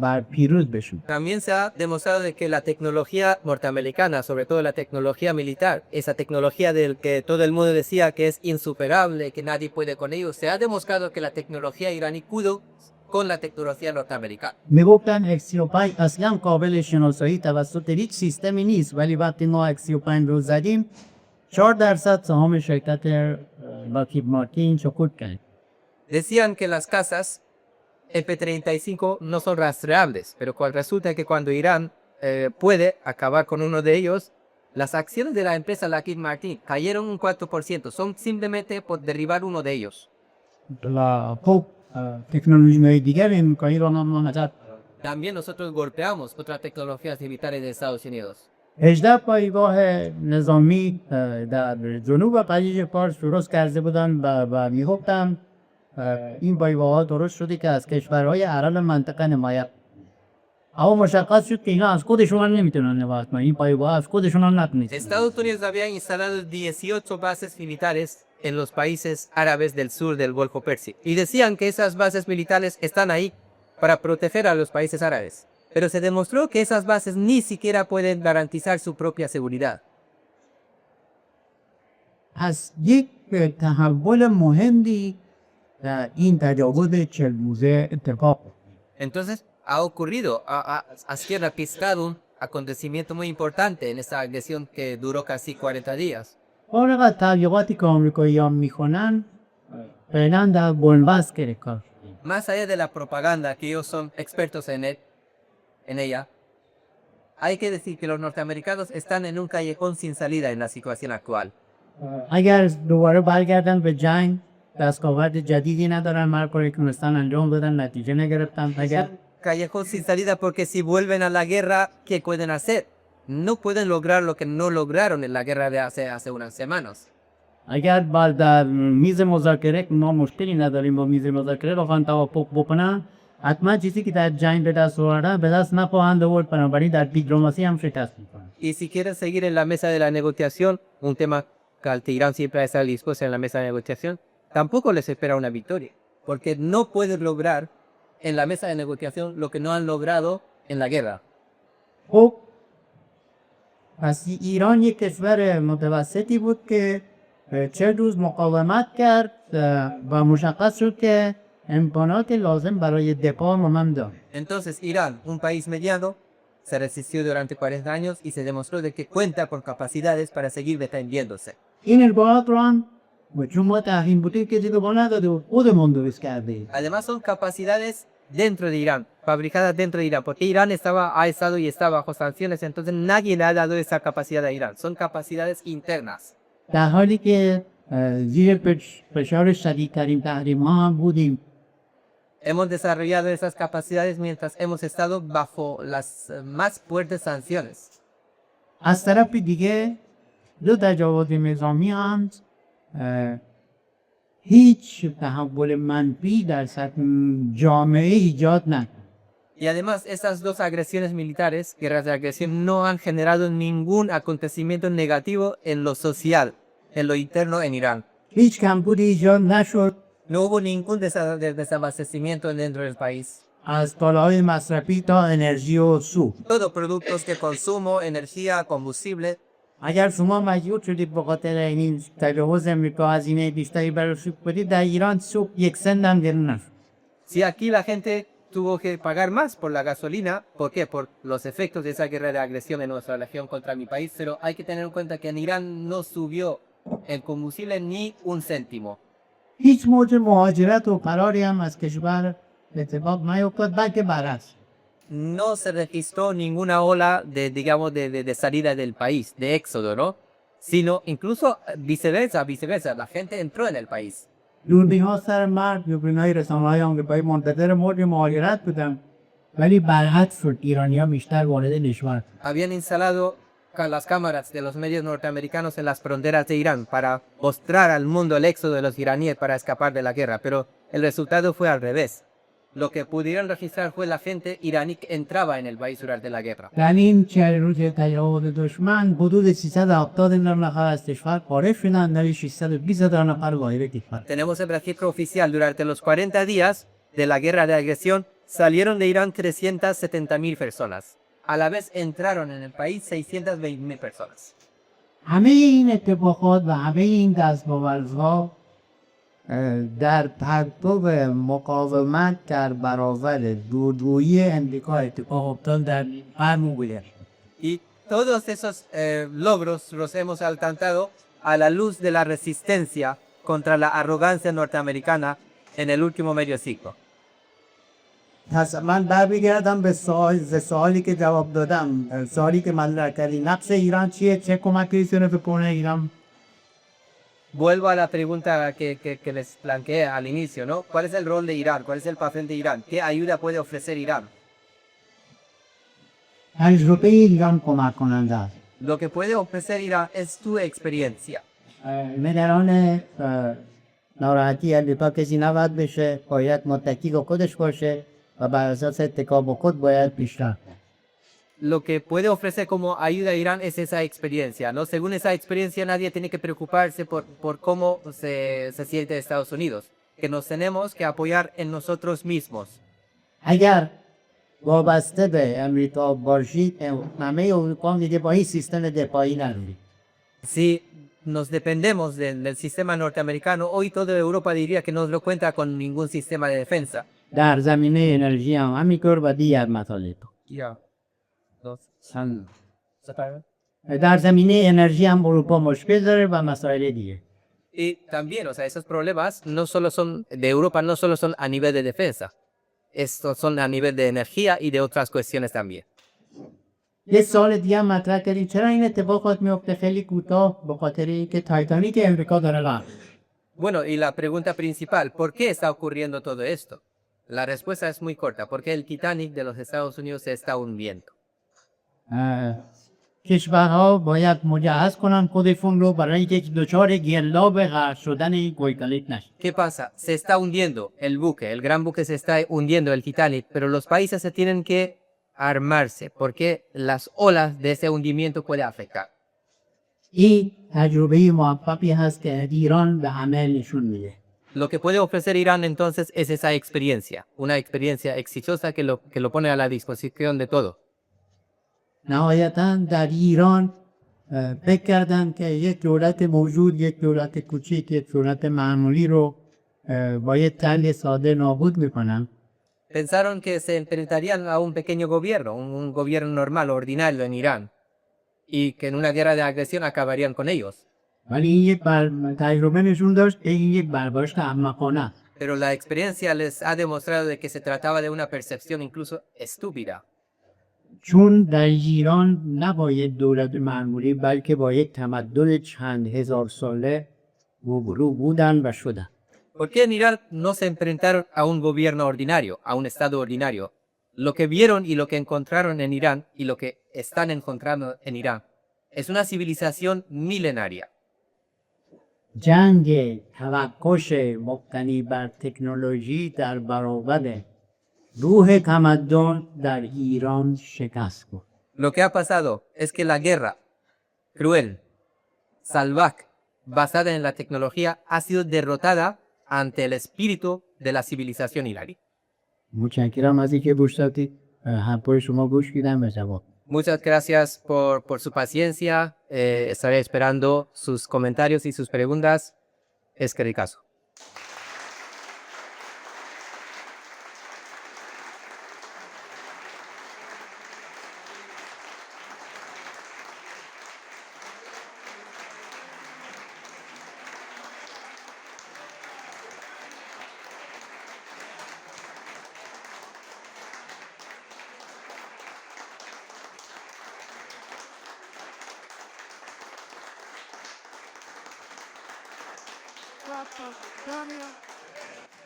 بر پیروز بشه. También se ha demostrado de que la tecnología norteamericana, sobre todo la tecnología militar, esa tecnología del que todo el mundo decía que es insuperable, que nadie puede con ello, se ha demostrado que la tecnología iraní pudo con la tecnología norteamericana. میگفتن X-35 اصلا قابل شناسایی توسط هیچ سیستمی نیست، ولی وقتی ما X-35 رو زدیم 4% سهام شرکت لاکهید مارتین سقوط کرد. Decían que las casas F-35 no son rastreables, pero resulta que cuando Irán puede acabar con uno de ellos, las acciones de la empresa Lockheed Martin cayeron un 4%, son simplemente por derribar uno de ellos. خب تکنولوژی دیگر امریکایی رو هم نزد. También nosotros golpeamos otras tecnologías militares de Estados Unidos. 18 پایگاه نظامی در جنوب و خلیج فارس درست کرده بودن و میگفتن این پایگاه ها درست شده که از کشورهای عرب منطقه حمایت. اما مشخص شد که اینا از خودشون هم نمیتونن حمایت کنن، این پایگاه از خودشون هم نتونست. Estados Unidos había instalado 18 bases militares en los países árabes del sur del Golfo Persio y decían que esas bases militares están ahí para proteger a los países árabes. Pero se demostró que esas bases ni siquiera pueden garantizar su propia seguridad. از یک تحول مهمی در این تجاوز 40 روزه اتفاق افتاد. Entonces ha ocurrido, ha sido registrado un acontecimiento muy importante en esta agresión que duró casi 40 días. فارغ از تبلیغاتی که آمریکایی‌ها میکنن فعلا در بنبست گرفت. Más allá de la propaganda, que ellos son expertos en ella, hay que decir que los norteamericanos están en un callejón sin salida en la situación actual. اگر دوباره برگردن به جنگ دستاورد جدیدی ندارن، مرکوری که مثلا انجام بدن نتیجه نگرفتن. اگر Callejón sin salida porque si vuelven a la guerra, ¿qué pueden hacer? No pueden lograr lo que no lograron en la guerra de hace unas semanas. اگر بعد در میز مذاکره ما مشکلی نداریم با میز مذاکره بخوان توافق بکنن، حتما چیزی که در جنگ به دست آوردن به دست نخواهند آورد، بنابراین در دیپلماسی هم شکست میکنن. Y si quieren seguir en la mesa de la negociación, un tema que al que Irán siempre está dispuesto en la mesa de negociación, tampoco les espera una victoria, porque no pueden lograr en la mesa de negociación lo que no han logrado en la guerra. خب پس ایران یک کشور متوسطی بود که 40 روز مقاومت کرد و مشخص شد که امکانات لازم برای دفاع هم دارد. Entonces Irán, un país mediano, se resistió durante 40 años y se demostró de que cuenta con capacidades para seguir defendiéndose. این ارباط رو هم چون ما تحریم بودیم که دیگه با نداده و خودمون درست کرده. Además son capacidades dentro de Irán, fabricadas dentro de Irán, porque Irán ha estado y está bajo sanciones, entonces nadie le ha dado esa capacidad a Irán, son capacidades internas. در حالی که زیر فشار شدیدترین تحریم ها هم بودیم. Hemos desarrollado esas capacidades mientras hemos estado bajo las más fuertes sanciones. از طرف دیگه دو تجاوز نظامی هم هیچ تحول منفی در سطح جامعه ایجاد نکرد. Y además esas dos agresiones militares, guerras de agresión, no han generado ningún acontecimiento negativo en lo social en lo interno en Irán. هیچ کمبودی ایجاد نشد No hubo ningún desabastecimiento dentro del país. از کالاهای مصرفی تا انرژی و سوخت. Todo productos de consumo, energía, combustible. اگر شما مجبور شدید به خاطر این تجاوز امریکا هزینه بیشتری برای سوخت بدید، در ایران سوخت یک سنت هم گرون نشد. Si aquí la gente tuvo que pagar más por la gasolina, ¿por qué? Por los efectos de esa guerra de agresión en nuestra región contra mi país, pero hay que tener en cuenta que en Irán no subió el combustible ni un céntimo. هیچ موج مهاجرت و فراری هم از کشور اتفاق نیفتاد، بلکه برعکس. No se registró ninguna ola de, digamos, de salida del país, de éxodo, ¿no? Sino incluso viceversa, la gente entró en el país. دوربین‌ها سر مرد، دوربین‌های رسانه‌های آمریکایی منتظر موج مهاجرت بودن، ولی برعکس شد، ایرانی‌ها بیشتر وارد کشور. Habían instalado las cámaras de los medios norteamericanos en las fronteras de Irán para mostrar al mundo el éxodo de los iraníes para escapar de la guerra, pero el resultado fue al revés. Lo que pudieron registrar fue la gente iraní que entraba en el país durante la guerra. در این 40 روز تجاوز دشمن حدود 370,000 نفر از کشور خارج شدند، ولی 620,000 نفر وارد کشور. Tenemos el registro oficial: durante los 40 días de la guerra de agresión salieron de Irán 370.000 personas. A la vez entraron en el país 620.000 personas. همه این اتفاقات و همه این دستاوردها در پرتو مقاومت در برابر دورگویی امریکا اتفاق افتاد در قرن گذشته. Y todos esos logros los hemos alcanzado a la luz de la resistencia contra la arrogancia norteamericana en el último medio siglo. پس من برمیگردم به سوالی که جواب دادم، سوالی که مطرح کردی، نقش ایران چیه؟ چه کمکی میتونه بکنه ایران؟ Vuelvo a la pregunta que les planteé al inicio, ¿no? ¿Cuál es el rol de Irán? ¿Cuál es el papel de Irán? ¿Qué ayuda puede ofrecer Irán? تجربه ایران کمک کننده است. Lo que puede ofrecer Irán es tu experiencia. نگران ناراحتی امریکا کسی نباید بشه، باید متکی به خودش باشه و بر اساس اتکا به خود باید پیشرفت. Lo que puede ofrecer como ayuda a Irán es esa experiencia, ¿no? Según esa experiencia nadie tiene que preocuparse por cómo se siente Estados Unidos, que nos tenemos que apoyar en nosotros mismos. اگر وابسته به امریکا باشید، همه اروپا میگه با این سیستم دفاعی نداری. Si nos dependemos del sistema norteamericano, hoy toda Europa diría que no lo cuenta con ningún sistema de defensa. در زمینه انرژی هم همینطور و دیگر مطالب. در زمینه انرژی هم اروپا مشکل داره و مسائل دیگه. Y también, o sea, esos problemas no solo son de Europa, no solo son a nivel de defensa, estos son a nivel de energía y de otras cuestiones también. یه سوال دیگه هم مطرح کردیم، چرا این اتفاقات میفته خیلی کوتاه؟ به خاطر اینکه تایتانیک امریکا داره غرق. Bueno, y la pregunta principal, ¿por qué está ocurriendo todo esto? La respuesta es muy corta, porque el Titanic de los Estados Unidos se está hundiendo. کشورها باید مجهز کنن خودشون رو برای اینکه دچار گرداب غرق شدن این تایتانیک نشن. ¿Qué pasa? Se está hundiendo el buque, el gran buque se está hundiendo, el Titanic, pero los países se tienen que armarse, porque las olas de ese hundimiento pueden afectar. این تجربه موفقی هست که ایران به همه نشون میده. Lo que puede ofrecer Irán entonces es esa experiencia, una experiencia exitosa que lo pone a la disposición de todo. نهایتا در ایران فکر کردن که یک دولت موجود، یک دولت کوچیک، یک دولت معمولی رو با یک طرح ساده نابود میکنن. Pensaron que se enfrentarían a un pequeño gobierno, un gobierno normal, ordinario en Irán, y que en una guerra de agresión acabarían con ellos. ولی این یک تجربه نشون داشت که این یک برباشت احمقانه است. Pero la experiencia les ha demostrado de que se trataba de una percepción incluso estúpida. چون در ایران نباید دولت معمولی بلکه با یک تمدن چند هزار ساله روبرو بودن و شدن. ¿Por qué en Irán no se enfrentaron a un gobierno ordinario, a un estado ordinario? Lo que vieron y lo que encontraron en Irán y lo que están encontrando en Irán es una civilización milenaria. جنگ توکش مبتنی بر تکنولوژی در برابر روح تمدن در ایران شکست خورد. Lo que ha pasado es que la guerra cruel, salvaje, basada en la tecnología ha sido derrotada ante el espíritu de la civilización iraní. Muchas gracias por su paciencia. Estaré esperando sus comentarios y sus preguntas. Es que caso.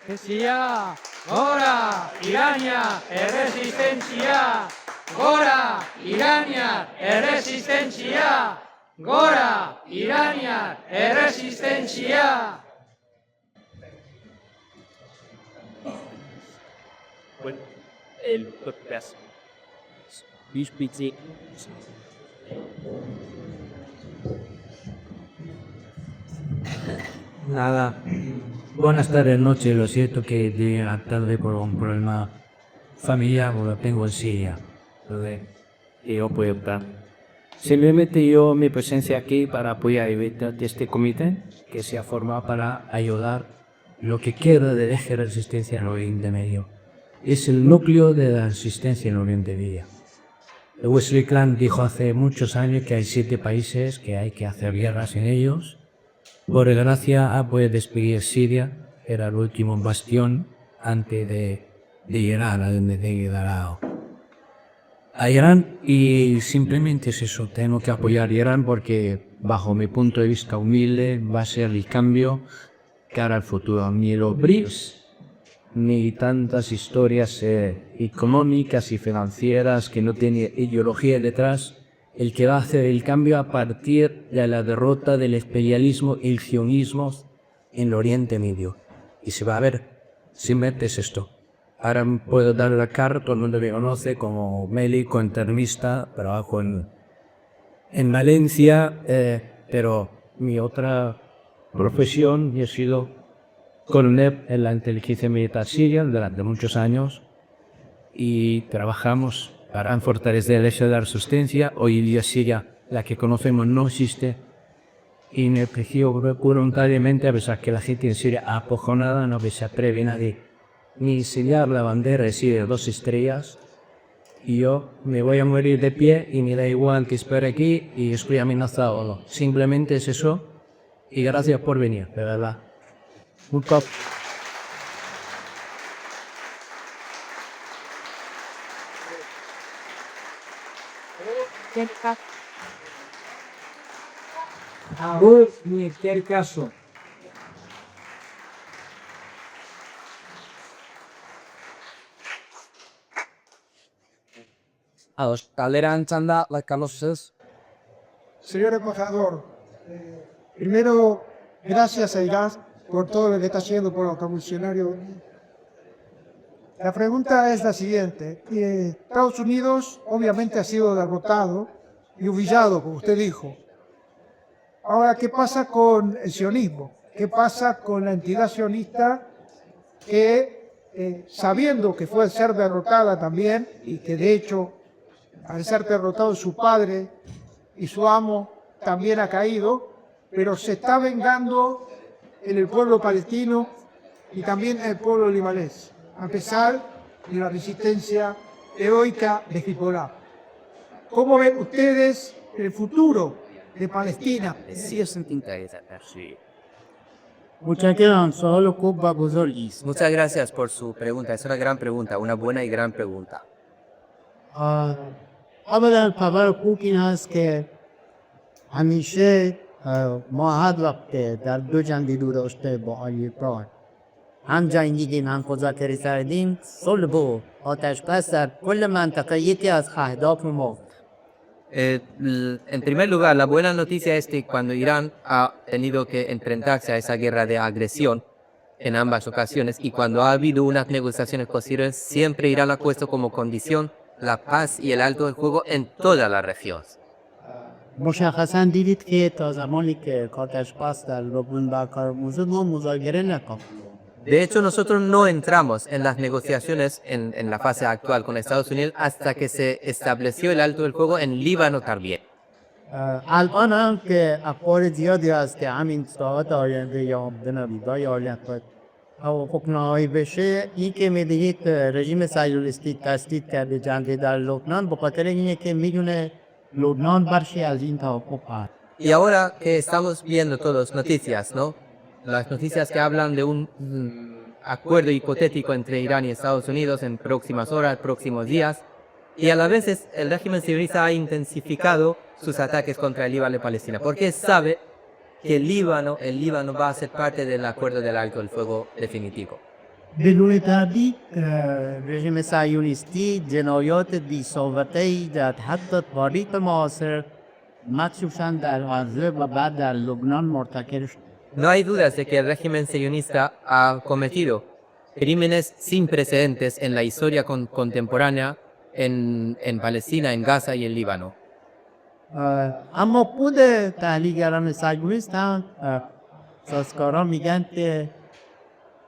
Resistencia, Gora, Irania, resistencia, Gora, Irania, resistencia, Gora, Irania, resistencia. Bueno, el podcast. Nada. Buenas tardes, noches. Lo siento que llegué a tarde por un problema familiar, porque tengo en Siria. Entonces, yo puedo estar. Simplemente yo mi presencia aquí para apoyar este comité que se ha formado para ayudar lo que queda del eje de resistencia en Oriente Medio. Es el núcleo de la resistencia en Oriente Medio. El Wesley Clan dijo hace muchos años que hay 7 países que hay que hacer guerras en ellos. Por desgracia, puede despedir Siria, era el último bastión antes de llegar a donde llegará a Irán, y simplemente es eso, tengo que apoyar a Irán porque, bajo mi punto de vista humilde, va a ser el cambio cara al futuro. Ni los BRICS, ni tantas historias económicas y financieras que no tienen ideología detrás, el que va a hacer el cambio a partir de la derrota del imperialismo y el sionismo en el Oriente Medio. Y se va a ver, simplemente es esto. Ahora puedo dar la cara, todo el mundo me conoce como médico, internista, trabajo en Valencia, pero mi otra profesión, he sido coronel en la inteligencia militar siria durante muchos años y trabajamos para fortalecer el hecho de la resistencia. Hoy en día Siria, la que conocemos, no existe. Y me ofreció voluntariamente, a pesar que la gente en Siria acojonada, no se atreve nadie ni enseñar la bandera de Siria 2 estrellas. Y yo me voy a morir de pie y me da igual que espere aquí y estoy amenazado o no. Simplemente es eso. Y gracias por venir, de verdad. Un cop. A vos, ni cualquier caso. Galderan txanda, Carlos. Señor embajador, primero, gracias a Irán por todo lo que está haciendo por los revolucionarios. La pregunta es la siguiente. Estados Unidos obviamente ha sido derrotado y humillado, como usted dijo. Ahora, ¿qué pasa con el sionismo? ¿Qué pasa con la entidad sionista que, sabiendo que fue ser derrotada también, y que de hecho, al ser derrotado su padre y su amo, también ha caído, pero se está vengando en el pueblo palestino y también en el pueblo libanés, a pesar de la resistencia heroica de Hezbollah? ¿Cómo ven ustedes el futuro de Palestina? Muchas gracias por su pregunta. Es una gran pregunta, una buena y gran pregunta. اولا خبر خوب این هست که همیشه ما هر وقت در دو جنگ رو داشته با آمریکا هم جنگیدیم هم مذاکره کردیم صلح و آتشبس در کل منطقه یکی از اهداف ما. En primer lugar, la buena noticia es que cuando Irán ha tenido que enfrentarse a esa guerra de agresión en ambas ocasiones y cuando ha habido unas negociaciones posibles, siempre Irán ha puesto como condición la paz y el alto del fuego en toda la región. مشخصا دیدید که تا زمانی که آتش بس در لبنان برقرار موجود ما مذاکره نکنیم. De hecho, nosotros no entramos en las negociaciones en la fase actual con Estados Unidos hasta que se estableció el alto del fuego en Líbano también. الان هم که اخبار زیادی هست که همین ساعت آینده یا روزهای آینده توافق نهایی بشه، این که میدهید رژیم صهیونیستی تسدید کرده جنگ در لبنان به خاطر اینه که میدونه لبنان بخشی از این توافق هست. Y ahora que estamos viendo todas noticias, ¿no? Las noticias que hablan de un acuerdo hipotético entre Irán y Estados Unidos en próximas horas, próximos días, y a la vez el régimen sionista ha intensificado sus ataques contra el Líbano y Palestina, porque sabe que el Líbano va a ser parte del acuerdo del alto del fuego definitivo. بدون تردید رژیم صهیونیستی جنایات بی‌سابقه‌ای در حتی تاریخ معاصر مخصوصاً در غزه و بعد در لبنان مرتکب شد. No hay dudas de que el régimen sionista ha cometido crímenes sin precedentes en la historia contemporánea en Palestina, en Gaza y en Líbano. اما خود تحلیلگران صهیونیست هم سازگاران میگن که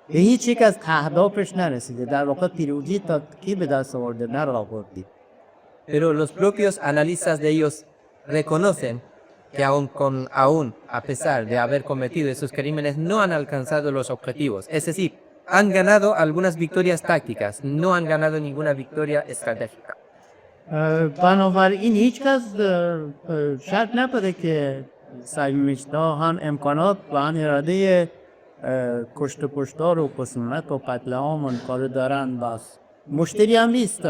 به هیچ یک از اهدافش نرسیده، در واقع پیروزی تا کی به دست آورده نه را آوردی. Pero los propios analistas de ellos reconocen que aún a pesar de haber cometido esos crímenes no han alcanzado los objetivos. Es decir, han ganado algunas victorias tácticas, no han ganado ninguna victoria estratégica. بنابراین هیچ کس شک نپده که صهیونیست‌ها هم امکانات و هم اراده کشت و کشتار و خشونت و قتل عام و کار دارن. بس مشتری هم نیست،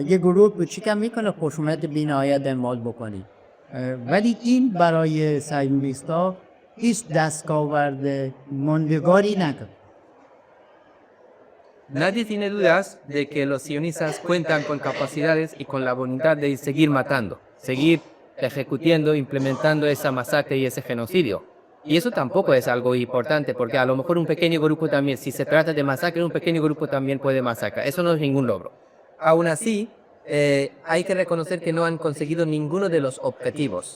یه گروه کوچیک هم میکنه خشونت بی‌نهایت اعمال بکنی، ولی این برای صهیونیست‌ها هیچ دستاورد ماندگاری نکرد. Nadie tiene dudas de que los sionistas cuentan con capacidades y con la voluntad de seguir matando, seguir ejecutando, implementando esa masacre y ese genocidio. Y eso tampoco es algo importante, porque a lo mejor un pequeño grupo también, si se trata de masacre, un pequeño grupo también puede masacrar. Eso no es ningún logro. Aún así, hay que reconocer que no han conseguido ninguno de los objetivos.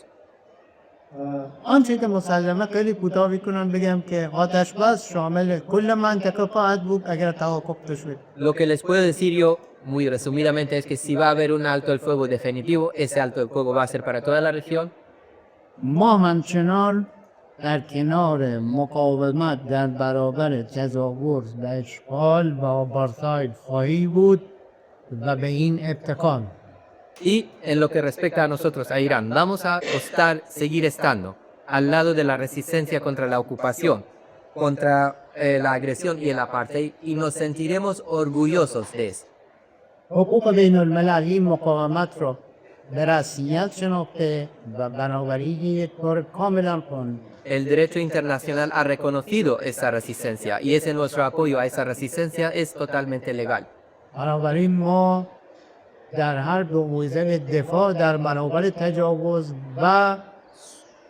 آنچه که مسلمه خیلی کوتاه میکنم بگم که آتش بس شامل کل منطقه خواهد بود اگر توافق بشه. Lo que les puedo decir yo, muy resumidamente, es que si va a haber un alto el fuego definitivo, ese alto el fuego va a ser para toda la región. ما همچنان در کنار مقاومت در برابر تظاهر و اشغال و آپارتاید خواهی بود و به این ابتکار. Y en lo que respecta a nosotros, a Irán, vamos a seguir estando al lado de la resistencia contra la ocupación, contra la agresión y el apartheid, y nos sentiremos orgullosos de eso. حقوق بین الملل این مقاومت رو به رسمیت شناخته و بنابراین یک کار کاملا کن. El derecho internacional ha reconocido esa resistencia y ese nuestro apoyo a esa resistencia es totalmente legal. بنابراین ما در هر دو موزه دفاع در برابر تجاوز و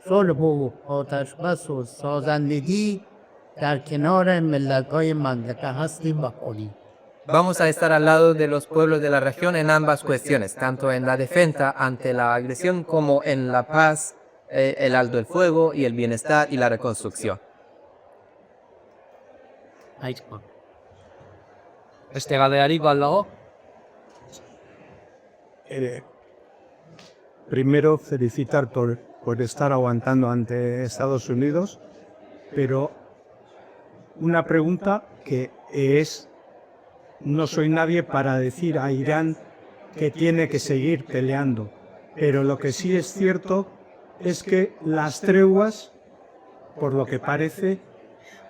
صلح و آتش بس و سازندگی در کنار ملت‌های منطقه هستیم و خواهیم. Vamos a estar al lado de los pueblos de la región en ambas cuestiones, tanto en la defensa ante la agresión como en la paz, el alto el fuego y el bienestar y la reconstrucción. Primero felicitar por estar aguantando ante Estados Unidos, pero una pregunta que es, no soy nadie para decir a Irán que tiene que seguir peleando, pero lo que sí es cierto es que las treguas, por lo que parece,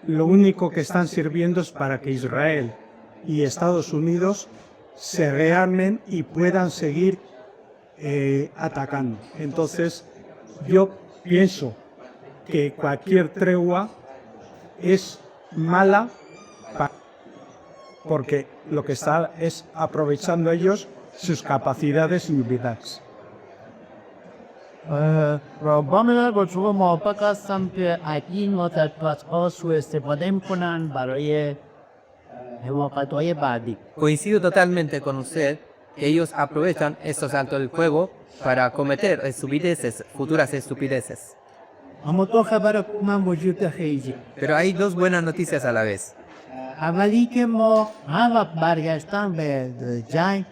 lo único que están sirviendo es para que Israel y Estados Unidos se rearmen y puedan seguir atacando. Entonces, yo pienso que cualquier tregua es mala porque lo que está es aprovechando ellos sus capacidades y habilidades. با شما موافق هستم که این متفقها سوء استفاده میکنن برای حماقت‌های بعدی. Coincido totalmente con usted ellos aprovechan estos altos del juego para cometer estupideces, futuras estupideces. اما تو خبر من وجود خیلی Pero hay dos buenas noticias a la vez. اولی که ما هر وقت برگشتن به جنگ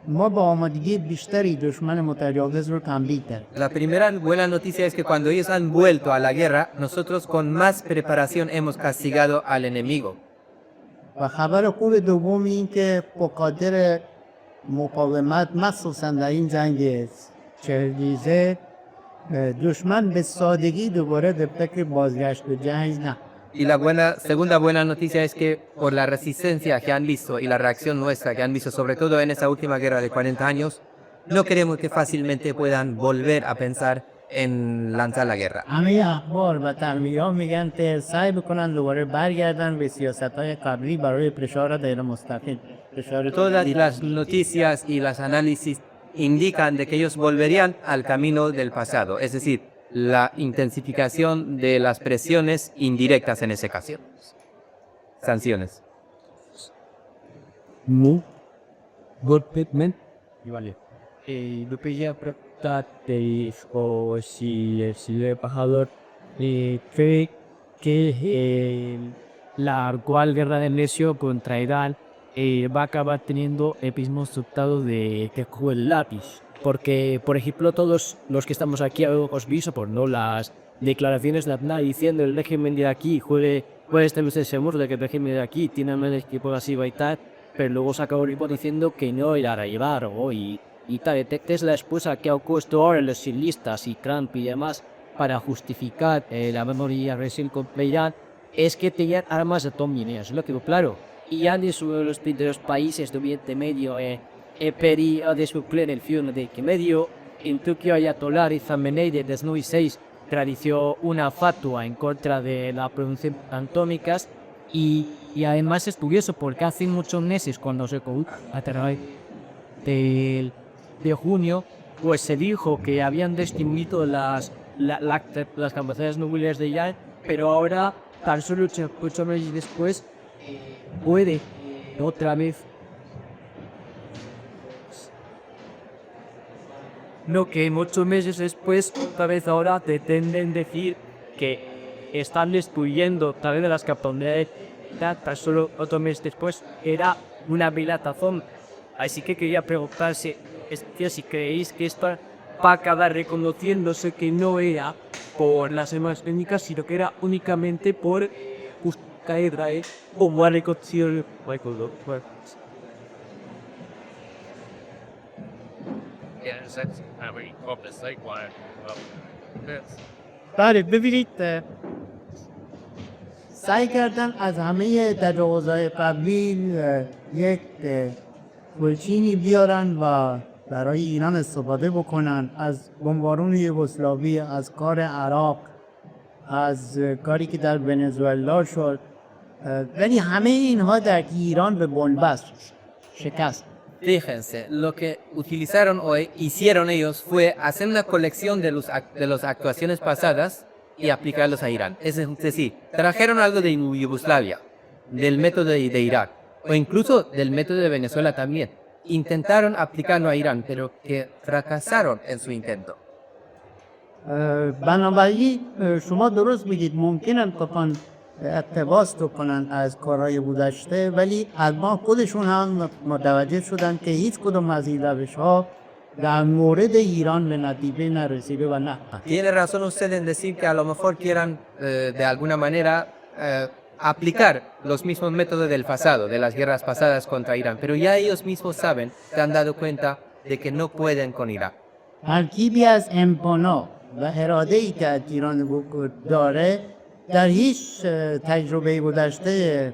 ما با آمادگی بیشتری دشمن متجاوز رو تمدید کردیم. La primera buena noticia es que cuando ellos han vuelto a la guerra, nosotros con más preparación hemos castigado al enemigo. و خبر خوب دوم این که با قادر مقاومت مخصوصا در این جنگ چهلریزه دشمن به سادگی دوباره به فکر بازگشت به جنگ نه. Y la segunda buena noticia es que por la resistencia que han visto y la reacción nuestra que han visto, sobre todo en esa última guerra de 40 años, no queremos que fácilmente puedan volver a pensar en lanzar la guerra. همه اخبار و ترمیه میگن که سعی بکنن دوباره برگردن به سیاست‌های قبلی برای فشار غیر مستقیم. Todas las noticias y los análisis indican de que ellos volverían al camino del pasado, es decir, la intensificación de las presiones indirectas en ese caso. Sanciones. Good pigment. Vale. Yo quería preguntarte o si el embajador cree que la actual guerra de necio contra Irán va a acabar teniendo el mismo resultado de que jugó el lápiz. Porque, por ejemplo, todos los que estamos aquí hemos visto por no las declaraciones de Aznar diciendo el régimen de aquí puede estar seguros de que el régimen de aquí tiene menos equipo así y tal, pero luego se acabó diciendo que no era a llevar y tal. Es la excusa que ha puesto ahora los silistas y Trump y demás para justificar la memoria recién contra Irán es que tenían armas atómicas, lo que claro. Irán es uno de los primeros países de Oriente Medio periodo de suplir el film de que medio en Tokio Ayatollah Khamenei de 2006 realizó una fatua en contra de la producción atómicas y además es curioso porque hace muchos meses cuando se a través de junio pues se dijo que habían disminuido las capacidades nucleares de Irán, pero ahora tan solo 8 meses después puede otra vez. No, que 8 meses después, otra vez ahora pretenden decir que están destruyendo tal vez de las capacidades, tan solo 8 meses después, era una dilatazón. Así que quería preguntarse, si creéis que esto va a acabar reconociéndose que no era por las armas técnicas, sino que era únicamente por caer, como ha reconocido el بله ببینید سعی کردن از همه تجاوزهای قبلی یک گلچینی بیارن و برای ایران استفاده بکنن از بمبارون یوگسلاوی، از کار عراق، از کاری که در ونزوئلا شد، ولی همه اینها در ایران به بنبست شکست. Fíjense, lo que utilizaron o hicieron ellos fue hacer una colección de las actuaciones pasadas y aplicarlos a Irán. Es decir, trajeron algo de Yugoslavia, del método de Irak, o incluso del método de Venezuela también. Intentaron aplicarlo a Irán, pero que fracasaron en su intento. بنابراین شما درست میگید ممکنن بخوان اقتباس کنن از کارهای گذشته، ولی الان خودشون هم متوجه شدن که هیچ کدوم از این روش‌ها در مورد ایران به نتیجه نرسیده و نه. Tiene razón usted en decir que a lo mejor quieran de alguna manera aplicar los mismos métodos del pasado, de las guerras pasadas contra Irán, pero ya ellos mismos saben, se han dado cuenta de que no pueden con Irak. ترکیبی از امکانات و اراده‌ای که ایران داره در هیچ تجربه گذشته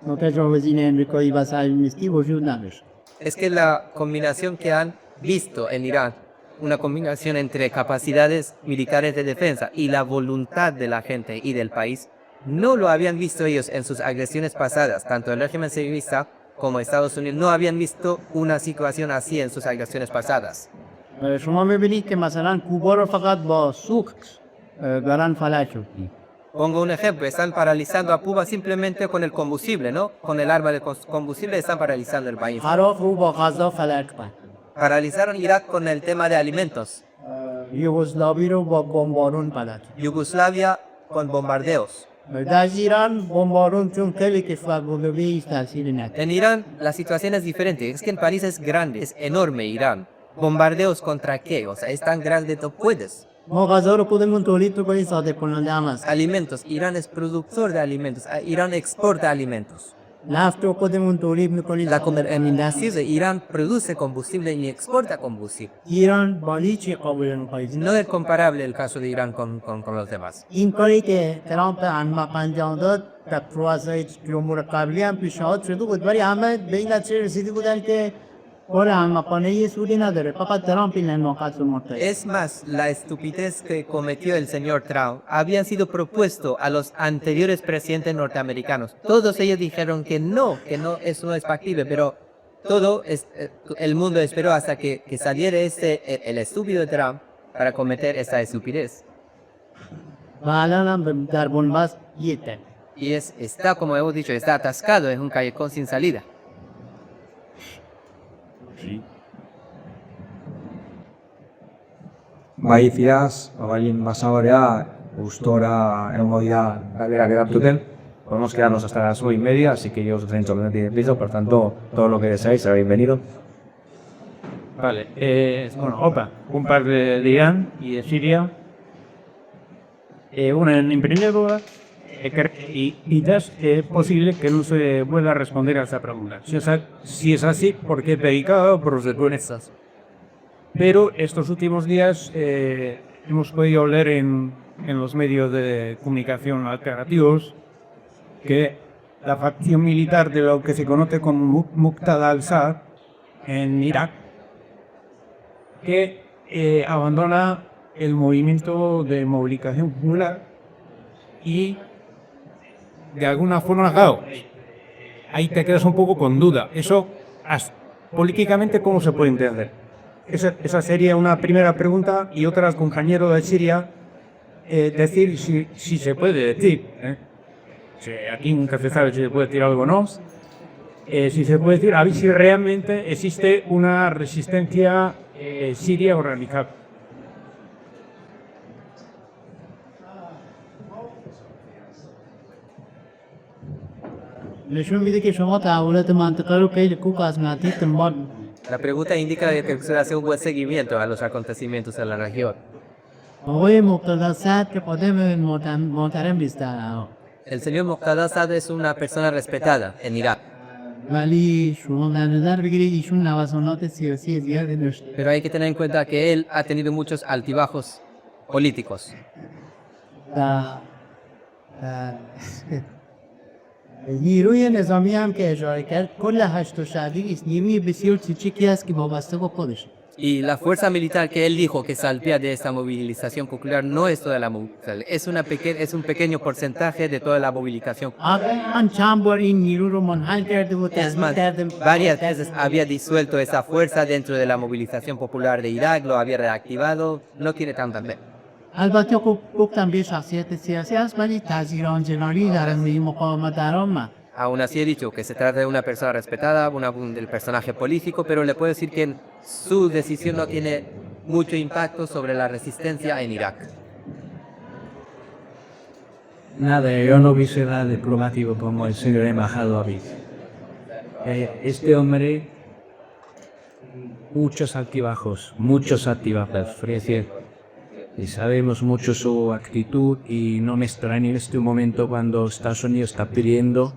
متجاوزین امریکایی و صهیونیستی وجود نداشت. Es que la combinación que han visto en Irán, una combinación entre capacidades militares de defensa y la voluntad de la gente y del país, no lo habían visto ellos en sus agresiones pasadas, tanto el régimen sionista como Estados Unidos no habían visto una situación así en sus agresiones pasadas. شما می‌بینید که مثلا کوبا رو فقط با سوخت دارن فلج شد. Pongo un ejemplo, están paralizando a Cuba simplemente con el combustible, ¿no? Con el arma de combustible están paralizando el país. خراب رو با غذا فلج کن. Paralizaron Irak con el tema de alimentos. یوگسلاوی رو با بمبارون فلج. Yugoslavia con bombardeos. در ایران بمبارون چون خیلی کشور بزرگی هیچ تاثیری نداره. En Irán la situación es diferente, es que el país es grande, es enorme Irán. ¿Bombardeos contra qué? O sea, es tan grande, no puedes. ما غذا رو خودمون تولید می‌کنیم، صادر کننده هم هست. Alimentos, Irán es productor de alimentos, Irán exporta alimentos. نفت رو خودمون تولید می‌کنیم. Sí, Irán produce combustible y exporta combustible. ایران با هیچی قابل مقایسه No es comparable el caso de Irán con los demás. این کاری که ترامپ انجام انجام داد در پروسه جمهور قبلی هم پیشنهاد شده بود، ولی همه به این نتیجه رسیده بودن که کار احمقانه یه سودی نداره، فقط ترامپ این حماقت رو مرتکب. Es más, la estupidez que cometió el señor Trump habían sido propuesto a los anteriores presidentes norteamericanos. Todos ellos dijeron que no, eso no es factible, pero el mundo esperó hasta que saliera el estúpido de Trump para cometer esa estupidez. و الان هم در بنبست گیته. Y está, como hemos dicho, está atascado, es un callejón sin salida. Bai fiaz, bagain basagorea, gustora egongo dira galderak erantzuten. Podemos quedarnos hasta las 9:30, así que yo os he hecho de piso, por tanto, todo lo que deseáis será bienvenido. Vale, bueno, opa, un par de Irán y de Siria. Una en primer lugar, y quizás es posible que no se pueda responder a esa pregunta. Si es así, porque es dedicado por los japoneses. Pero estos últimos días hemos podido leer en los medios de comunicación alternativos que la facción militar de lo que se conoce como Muqtada al-Sadr en Irak, que abandona el movimiento de movilización popular y de alguna forma, claro, ahí te quedas un poco con duda. Eso, políticamente, ¿cómo se puede entender? Esa sería una primera pregunta. Y otra al compañero de Siria, decir si se puede decir, si aquí nunca se sabe si se puede decir algo o no, si se puede decir, a ver si realmente existe una resistencia siria organizada. نشون میده که شما تحولات منطقه رو خیلی خوب از نزدیک دنبال می‌کنید. La pregunta indica que usted hace un buen seguimiento a los acontecimientos en la región. آقای مقتدی صدر که آدم محترم نیست در عراق. El señor Muqtada Sadr es una persona respetada en Irak, ولی شما در نظر بگیرید ایشون نوسانات سیاسی زیادی داشته. pero hay que tener en cuenta que él ha tenido muchos altibajos políticos. نیروی نظامی هم که اشاره کرد کل 8 شهری است، نیروی بسیار کوچیکی است که وابسته به خودشه. Y la fuerza militar que él dijo que saldría de esta movilización popular no es toda la movilización, es un pequeño porcentaje de toda la movilización. من چند بار این نیرو رو منحل کرده و Es تضمین más, کردم. varias veces había disuelto esa fuerza dentro de la movilización popular de Irak, lo había reactivado, no tiene tanta fe. البته خب گفتم به شخصیت سیاسی است، ولی تاثیر آنچنانی در این مقاومت درام. Aún así he dicho que se trata de una persona respetada, del personaje político, pero le puedo decir que su decisión no tiene mucho impacto sobre la resistencia en Irak. Nada, yo no vi nada diplomático como el señor embajador Aviv. Este hombre, muchos altibajos, y sabemos mucho su actitud y no me extraña en este momento cuando Estados Unidos está pidiendo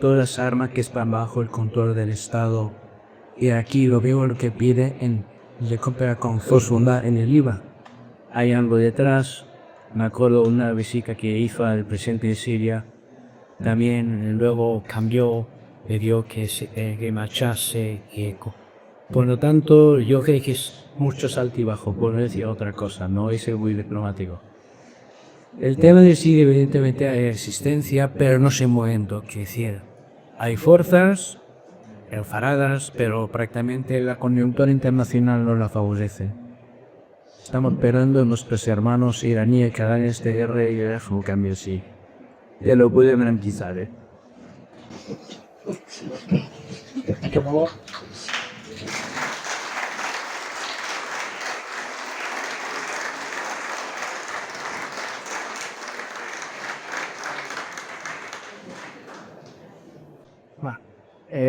todas las armas que están bajo el control del Estado. Y aquí lo veo lo que pide le compra con Fosfunda en el IVA. Hay algo detrás. Me acuerdo una visita que hizo al presidente de Siria. También luego cambió, pidió que marchase. Por lo tanto, yo creo que es muchos altibajos, por no decir otra cosa, no es muy diplomático. El tema de Siria, evidentemente, hay resistencia, pero no se mueven, que decir. Hay fuerzas enfadadas, pero prácticamente la coyuntura internacional no la favorece. Estamos esperando a nuestros hermanos iraníes que hagan este guerra y un cambio así. Te lo puedo garantizar,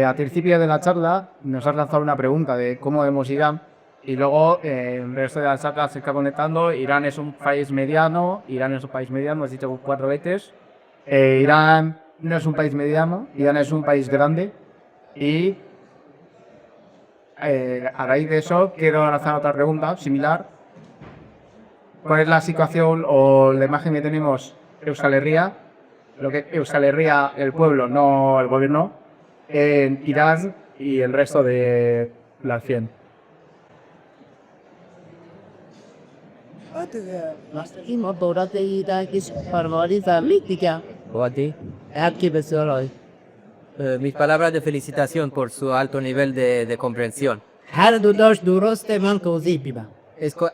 Al principio de la charla nos has lanzado una pregunta de cómo vemos Irán y luego el resto de la charla se está conectando. Irán es un país mediano, has dicho 4 veces. Irán no es un país mediano, Irán es un país grande y a raíz de eso quiero lanzar otra pregunta similar. ¿Cuál es la situación o la imagen que tenemos Euskal Herria? Euskal Herria, el pueblo, no el gobierno, en Irán y el resto de las 100. Mis palabras de felicitación por su alto nivel de comprensión.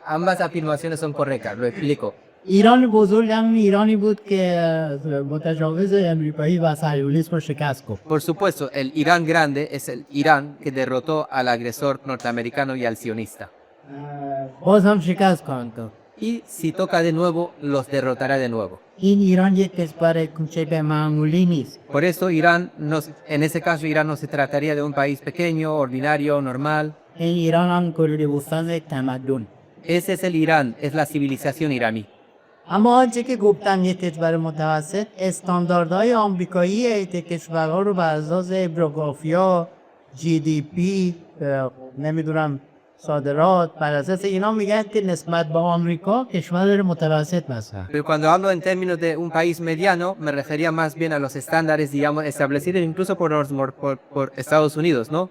Ambas afirmaciones son correctas, lo explico. ایران بزرگ همون ایرانی بود که متجاوز امریکایی و صهیونیسم رو شکست گفت. Por supuesto, el Irán grande es el Irán que derrotó al agresor norteamericano y al sionista. باز هم شکست خواهند داد. Y si toca de nuevo, los derrotará de nuevo. این ایران یک کشور کوچک معمولی نیست. Por eso Irán, en ese caso Irán no se trataría de un país pequeño, ordinario, normal. این ایران هم کلوری بستان تمدن. Ese es el Irán, es la civilización iraní. اما آنچه که گفتم یک کشور متوسط استانداردهای آمریکایی یک کشورها رو بر اساس جغرافیا جی دی پی نمیدونم صادرات بر اساس اینا میگن که نسبت به آمریکا کشور متوسط مثلا. Pero cuando hablo en términos de un país mediano, me refería más bien a los estándares, digamos, establecidos incluso por Estados Unidos, ¿no?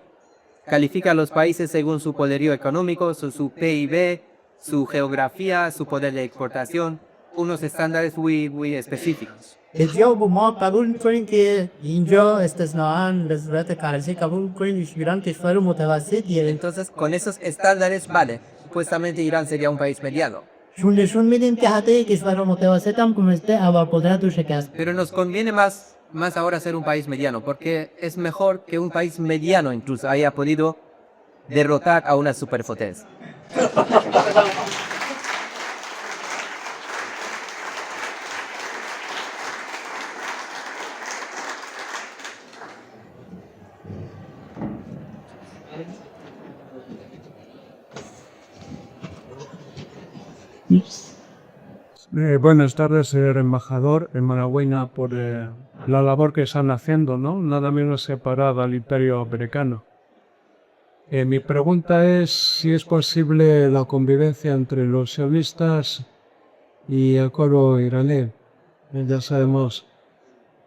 Califica a los países según su poderío económico, su PIB, su geografía, su poder de exportación, unos estándares muy específicos. اجیا ما قبول میکنیم که اینجا استثناءً به صورت کارسی قبول میکنیم ایران کشور متوسطیه. Entonces, con esos estándares, vale, supuestamente Irán sería un país mediano. چون نشون میدیم که حتی یک کشور متوسط هم تونسته ابرقدرت رو شکست. Pero nos conviene más ahora ser un país mediano, porque es mejor que un país mediano incluso haya podido derrotar a una superpotencia. Buenas tardes, señor embajador. Enhorabuena por la labor que están haciendo, ¿no? Nada menos separada al imperio americano. Mi pregunta es si es posible la convivencia entre los sionistas y el pueblo iraní. Ya sabemos.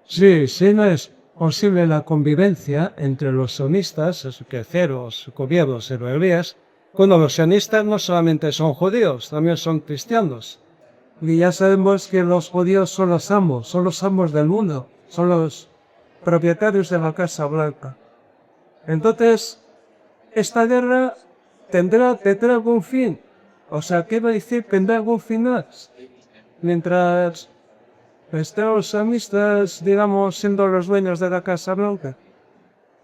Sí, sí, no es posible la convivencia entre los sionistas, es que ceros, gobiernos israelíes, cuando los sionistas no solamente son judíos, también son cristianos. Y ya sabemos que los judíos son los amos del mundo, son los propietarios de la Casa Blanca. Entonces, esta guerra tendrá algún fin. O sea, ¿qué va a decir? ¿Tendrá algún final? Mientras estén los sionistas, digamos, siendo los dueños de la Casa Blanca.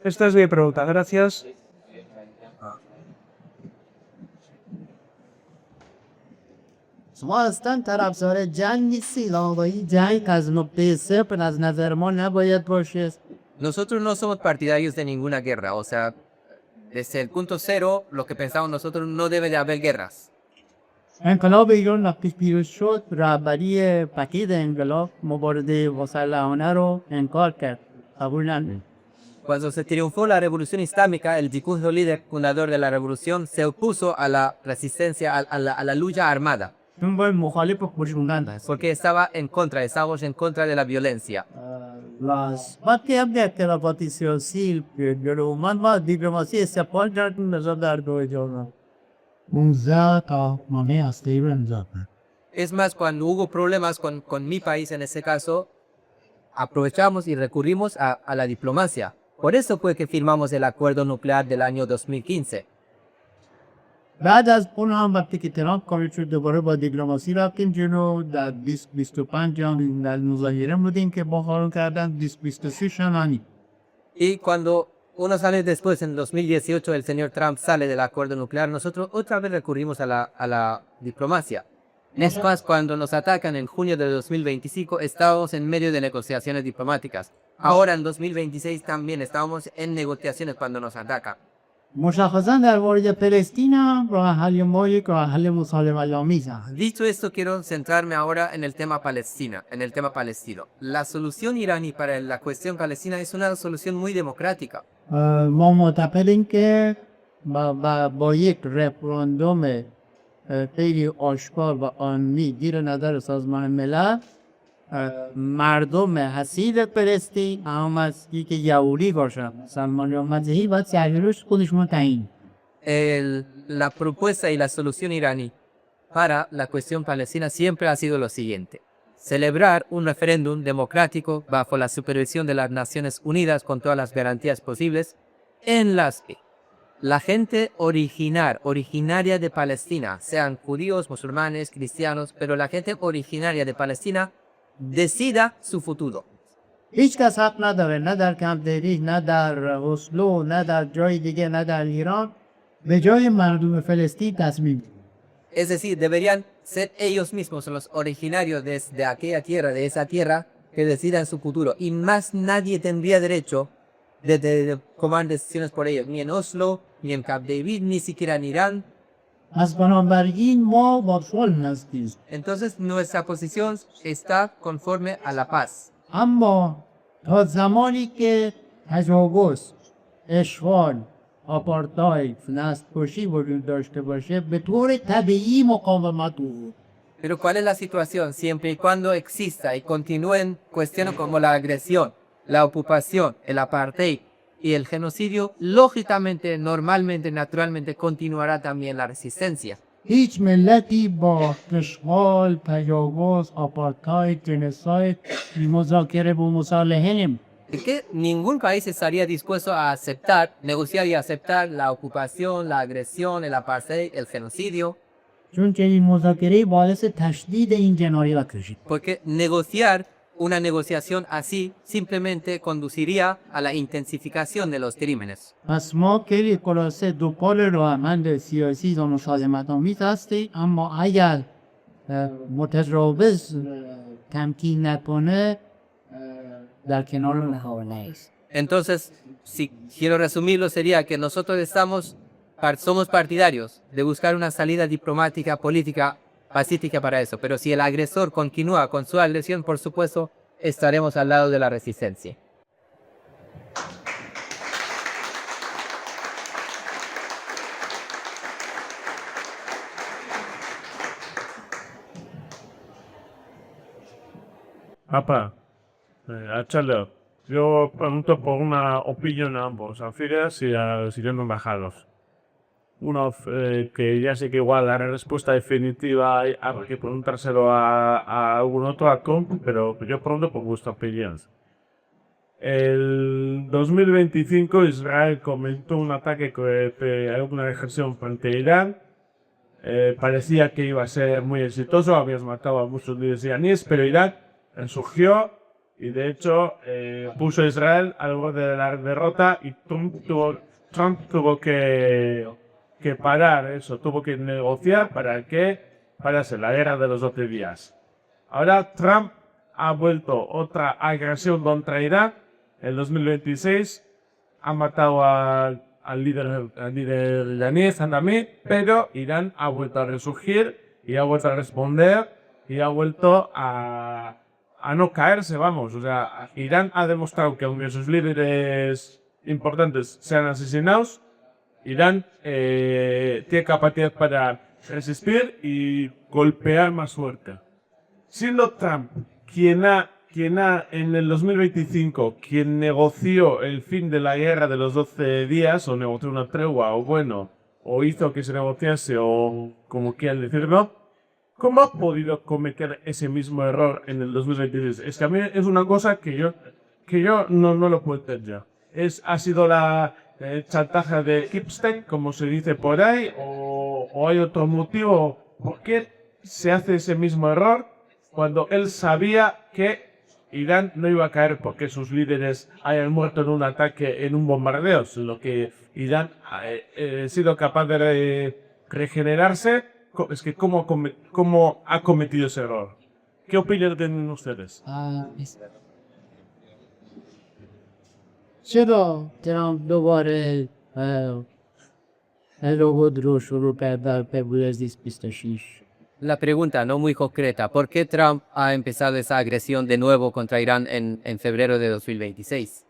Esta es mi pregunta. Gracias. شما اصلا طرفدار جنگ نیستید آقایی. جنگ از نقطه صفر از نظر ما نباید باشه. Nosotros no somos partidarios de ninguna guerra, o sea, desde el punto cero, lo que pensamos nosotros no debe de haber guerras. انقلاب ایران وقتی پیروز شد رهبری پکید انقلاب مبارزه مسلحانه رو انکار کرد. قبول نداشت. Cuando se triunfó la revolución islámica, el discurso líder fundador de la revolución se opuso a la resistencia, a la lucha armada. چون باید مخالف خشونت است. Porque estábamos en contra de la violencia. وقتی هم اختلافات سیاسی جلو اومد ما دیپلماسی استقبال کردیم نظام در دو جامعه. 19 تا مانع هسته رو امضا کرد. Es más, cuando hubo problemas con mi país, en ese caso, aprovechamos y recurrimos a la diplomacia. Por eso fue que firmamos el acuerdo nuclear del año 2015. بعد از اون هم وقتی که ترامپ کاری شد دوباره با دیپلماسی رفتیم جلو در 2025 هم در مظاهره بودیم که با قانون کردن 2023 شنانی. Y cuando unos años después, en 2018, el señor Trump sale del acuerdo nuclear, nosotros otra vez recurrimos a la diplomacia. Es más, cuando nos atacan en junio de 2025, estábamos en medio de negociaciones diplomáticas. Ahora en 2026 también estábamos en negociaciones cuando nos atacan. مشخصا در مورد فلسطین هم راه حل ما یک راه حل مسالمت آمیز است. Dicho esto, quiero centrarme ahora en el tema Palestina, en el tema palestino. La solución iraní para la cuestión palestina es una solución muy democrática. ما معتقدیم که با یک رفراندوم خیلی آشکار و آنی زیر نظر سازمان ملل مردم حسید فلسطین هم از که یهودی باشن مسلمان یا مذهبی باید سرگروش خودشون تعیین. La propuesta y la solución iraní para la cuestión palestina siempre ha sido lo siguiente: celebrar un referéndum democrático bajo la supervisión de las Naciones Unidas con todas las garantías posibles, en las que la gente originaria de Palestina, sean judíos, musulmanes, cristianos, pero la gente originaria de Palestina decida su futuro. هیچ کس حق نداره نه در کمپ دیوید نه در اسلو نه در جای دیگه نه در ایران به جای مردم فلسطین تصمیم بگیره. Es decir, deberían ser ellos mismos los originarios de aquella tierra, de esa tierra, que decidan su futuro. Y más nadie tendría derecho de tomar decisiones por ellos, ni en Oslo, ni en Camp David, ni siquiera en Irán. از بنابراین ما با صلح هستیم. Entonces nuestra posición está conforme a la paz. اما تا زمانی که تجاوز، اشغال، آپارتاید، نسل‌کشی وجود داشته باشه به طور طبیعی مقاومت بود. Pero ¿cuál es la situación? Siempre y cuando exista y continúen cuestiones como la agresión, la ocupación, el apartheid y el genocidio, lógicamente, normalmente, naturalmente continuará también la resistencia. هیچ ملتی با اشغال، تجاوز، آپارتاید، جنوساید مذاکره و مصالحه نمی. Que ningún país estaría dispuesto a aceptar, negociar y aceptar la ocupación, la agresión, el apartheid, el genocidio. چون چنین مذاکره باعث تشدید این جنایات کشید. Porque negociar una negociación así simplemente conduciría a la intensificación de los crímenes. پس ما که خلاصه دو پل راهمند سیاسی و مسالمت آمیز هستیم، اما اگر متجاوز تمکین نکنه در کنار اونها نیست. Entonces, si quiero resumirlo, sería que nosotros somos partidarios de buscar una salida diplomática, política, pacífica para eso. Pero si el agresor continúa con su agresión, por supuesto, estaremos al lado de la resistencia. Apa, Achalo, yo pregunto por una opinión a ambos, a Figueras y a Siriano Embajados. Uno que ya sé que igual la respuesta definitiva hay que preguntárselo a algún otro pero yo pregunto por vuestra opinión. El 2025 Israel comenzó un ataque alguna agresión frente a Irán. Parecía que iba a ser muy exitoso, habías matado a muchos líderes iraníes, pero Irán surgió y de hecho puso a Israel al borde de la derrota y Trump tuvo que parar eso, tuvo que negociar para que parase la guerra de los 12 días. Ahora Trump ha vuelto otra agresión contra Irán. En 2026 ha matado al líder iraní, Saddam, pero Irán ha vuelto a resurgir y ha vuelto a responder y ha vuelto a no caerse, vamos. O sea, Irán ha demostrado que aunque sus líderes importantes sean asesinados, Irán tiene capacidad para resistir y golpear más fuerte. Siendo Trump quien en el 2025, quien negoció el fin de la guerra de los 12 días, o negoció una tregua, o hizo que se negociase, o como quieran decirlo, ¿cómo ha podido cometer ese mismo error en el 2026? Es que a mí es una cosa que yo no lo puedo entender ya. Ha sido la chantaje de hipster, como se dice por ahí, o hay otro motivo? ¿Por qué se hace ese mismo error cuando él sabía que Irán no iba a caer porque sus líderes hayan muerto en un ataque, en un bombardeo, sino que Irán ha sido capaz de regenerarse? Es que ¿cómo ha cometido ese error? ¿Qué opinión tienen ustedes? چرا ترامپ دوباره الهود رو شروع کرد در فبروری 2026؟ La pregunta, no muy concreta, ¿por qué Trump ha empezado esa agresión de nuevo contra Irán en febrero de 2026?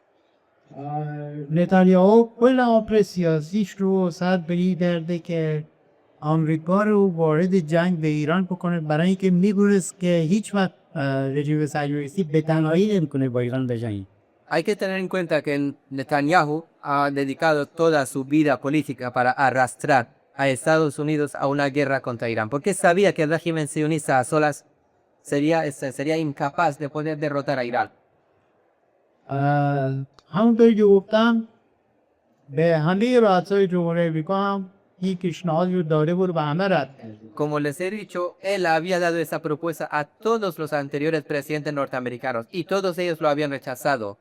نتانیاهو کل آمر سیاسیش رو ساعت بری کرده که آمریکا رو وارد جنگ به ایران بکنه، برای اینکه میدونست که هیچ وقت رژیم صهیونیستی به تنهایی نمیکنه با ایران بجنگه. Hay que tener en cuenta que Netanyahu ha dedicado toda su vida política para arrastrar a Estados Unidos a una guerra contra Irán, porque sabía que el régimen sionista a solas sería incapaz de poder derrotar a Irán. همونطوری که گفتم به همه رؤسای جمهوری امریکا هم این پیشنهاد رو داده بود و همه رد کرده. Como les he dicho, él había dado esa propuesta a todos los anteriores presidentes norteamericanos y todos ellos lo habían rechazado.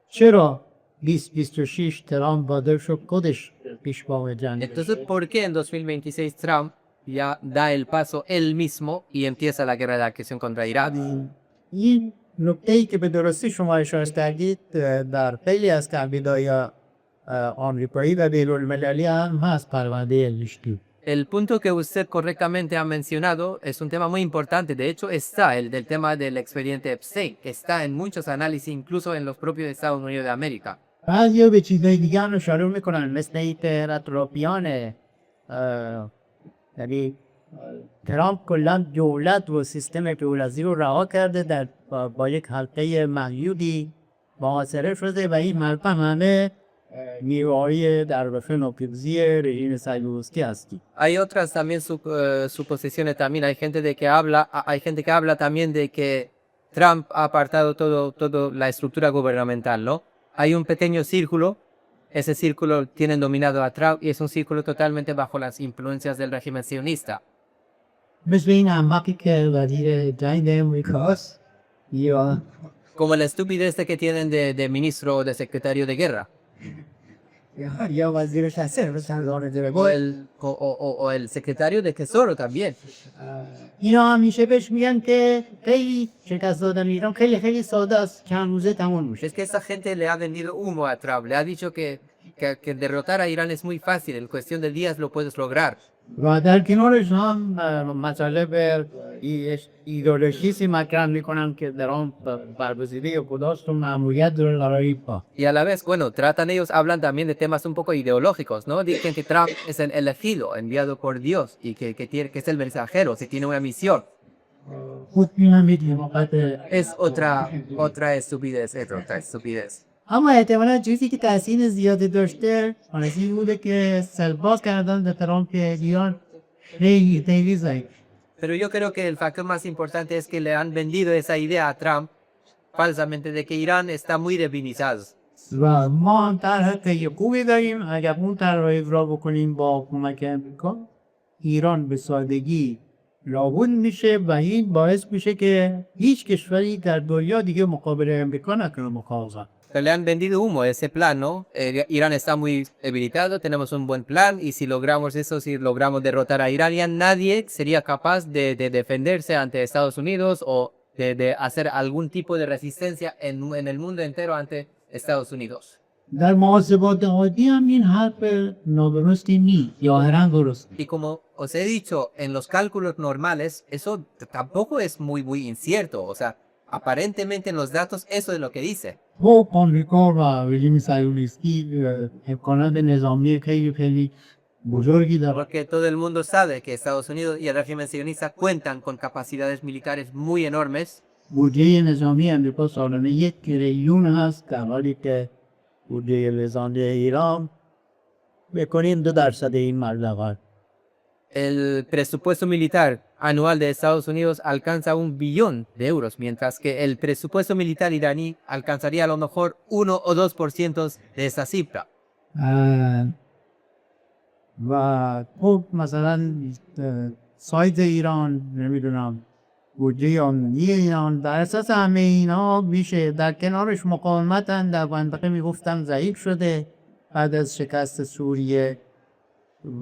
چرا 2026 ترامپ وادار شد خودش پیشوا جنگ Entonces, بشه؟ ¿por qué en 2026 Trump ya da el paso él mismo y empieza la guerra de agresión contra Irán? این نکته‌ای که به درستی شما اشاره کردید در خیلی از تحویل‌های آمریکایی و بین‌المللی هم هست، پرونده لیشتی. El punto que usted correctamente ha mencionado es un tema muy importante. De hecho, está el del tema del expediente Epstein, que está en muchos análisis, incluso en los propios Estados Unidos de América. بعضیا به چیزهای دیگه هم اشاره میکنن، مثل این که اطرافیان یعنی ترامپ کلا دولت و سیستم دولتی رو رها کرده، در با یک حلقه محدودی محاصره شده و این حلقه همه نیروهای در واقع نوپیروزی رژیم صهیونیستی هستی. Hay otras también suposiciones también. Hay gente que habla también de que Trump ha apartado todo la estructura gubernamental, ¿no? Hay un pequeño círculo, ese círculo tienen dominado a Trump y es un círculo totalmente bajo las influencias del régimen sionista. مثل این احمقی که وزیر جنگ امریکاست یا Como la estupidez que tienen de ministro o de secretario de guerra. یا وزیر شخصی سردار O el secretario de Tesoro también. اینا همیشه بهش میگن که خیلی شکست دادن ایران خیلی خیلی ساده است، چند روزه تموم میشه. Es que esa gente le ha vendido humo a Trump. Le ha dicho que derrotar a Irán es muy fácil. En cuestión de días lo puedes lograr. و در کنارش هم مسئله به ایدئولوژیستی مطرح میکنن که در برگزیده کداست و مأموریت داره برای پا. Y a la vez, bueno, hablan también de temas un poco ideológicos, ¿no? Dicen que Trump es el elegido, enviado por Dios, y que es el mensajero, si tiene una misión. خود میدونم Es otra estupidez. اما احتمالا چیزی که تاثیر زیادی داشته این بوده که سرباز کردن به ترامپ ایران خیلی ضعیف. Pero yo creo que el factor más importante es que le han vendido esa idea a Trump falsamente de que Irán está muy debilitado. و ما هم طرح خیلی خوبی داریم، اگر اون طرح رو اجرا بکنیم با کمک امریکا، ایران به سادگی نابود میشه و این باعث میشه که هیچ کشوری در دنیا دیگه مقابل امریکا نکنه مقاومت. Le han vendido humo ese plan, ¿no? Irán está muy debilitado, tenemos un buen plan y si logramos eso, si logramos derrotar a Irán, ya nadie sería capaz de defenderse ante Estados Unidos o de hacer algún tipo de resistencia en el mundo entero ante Estados Unidos. در محاسبات عادی هم این حرف نادرستی نیست، ظاهراً درست. Y como os he dicho, en los cálculos normales, eso tampoco es muy incierto, o sea, aparentemente en los datos eso es lo que dice. خب آمریکا و رژیم صهیونیستی امکانات نظامی خیلی بزرگی داره. Porque todo el mundo sabe que Estados Unidos y el régimen sionista cuentan con capacidades militares muy enormes. بودجه نظامی امریکا سالانه 1 تریلیون هست، در حالی که بودجه نظامی ایران بکنیم 2% این مبلغ. El presupuesto militar anual de Estados Unidos alcanza 1 billón de euros, mientras que el presupuesto militar iraní alcanzaría a lo mejor 1 o 2% de esa cifra. و خب مثلا سایت ایران نمیدونم بودجه عمومی ایران در اساس همه اینا میشه در کنارش مقاومتن در منطقه میگفتم ضعیف شده بعد از شکست سوریه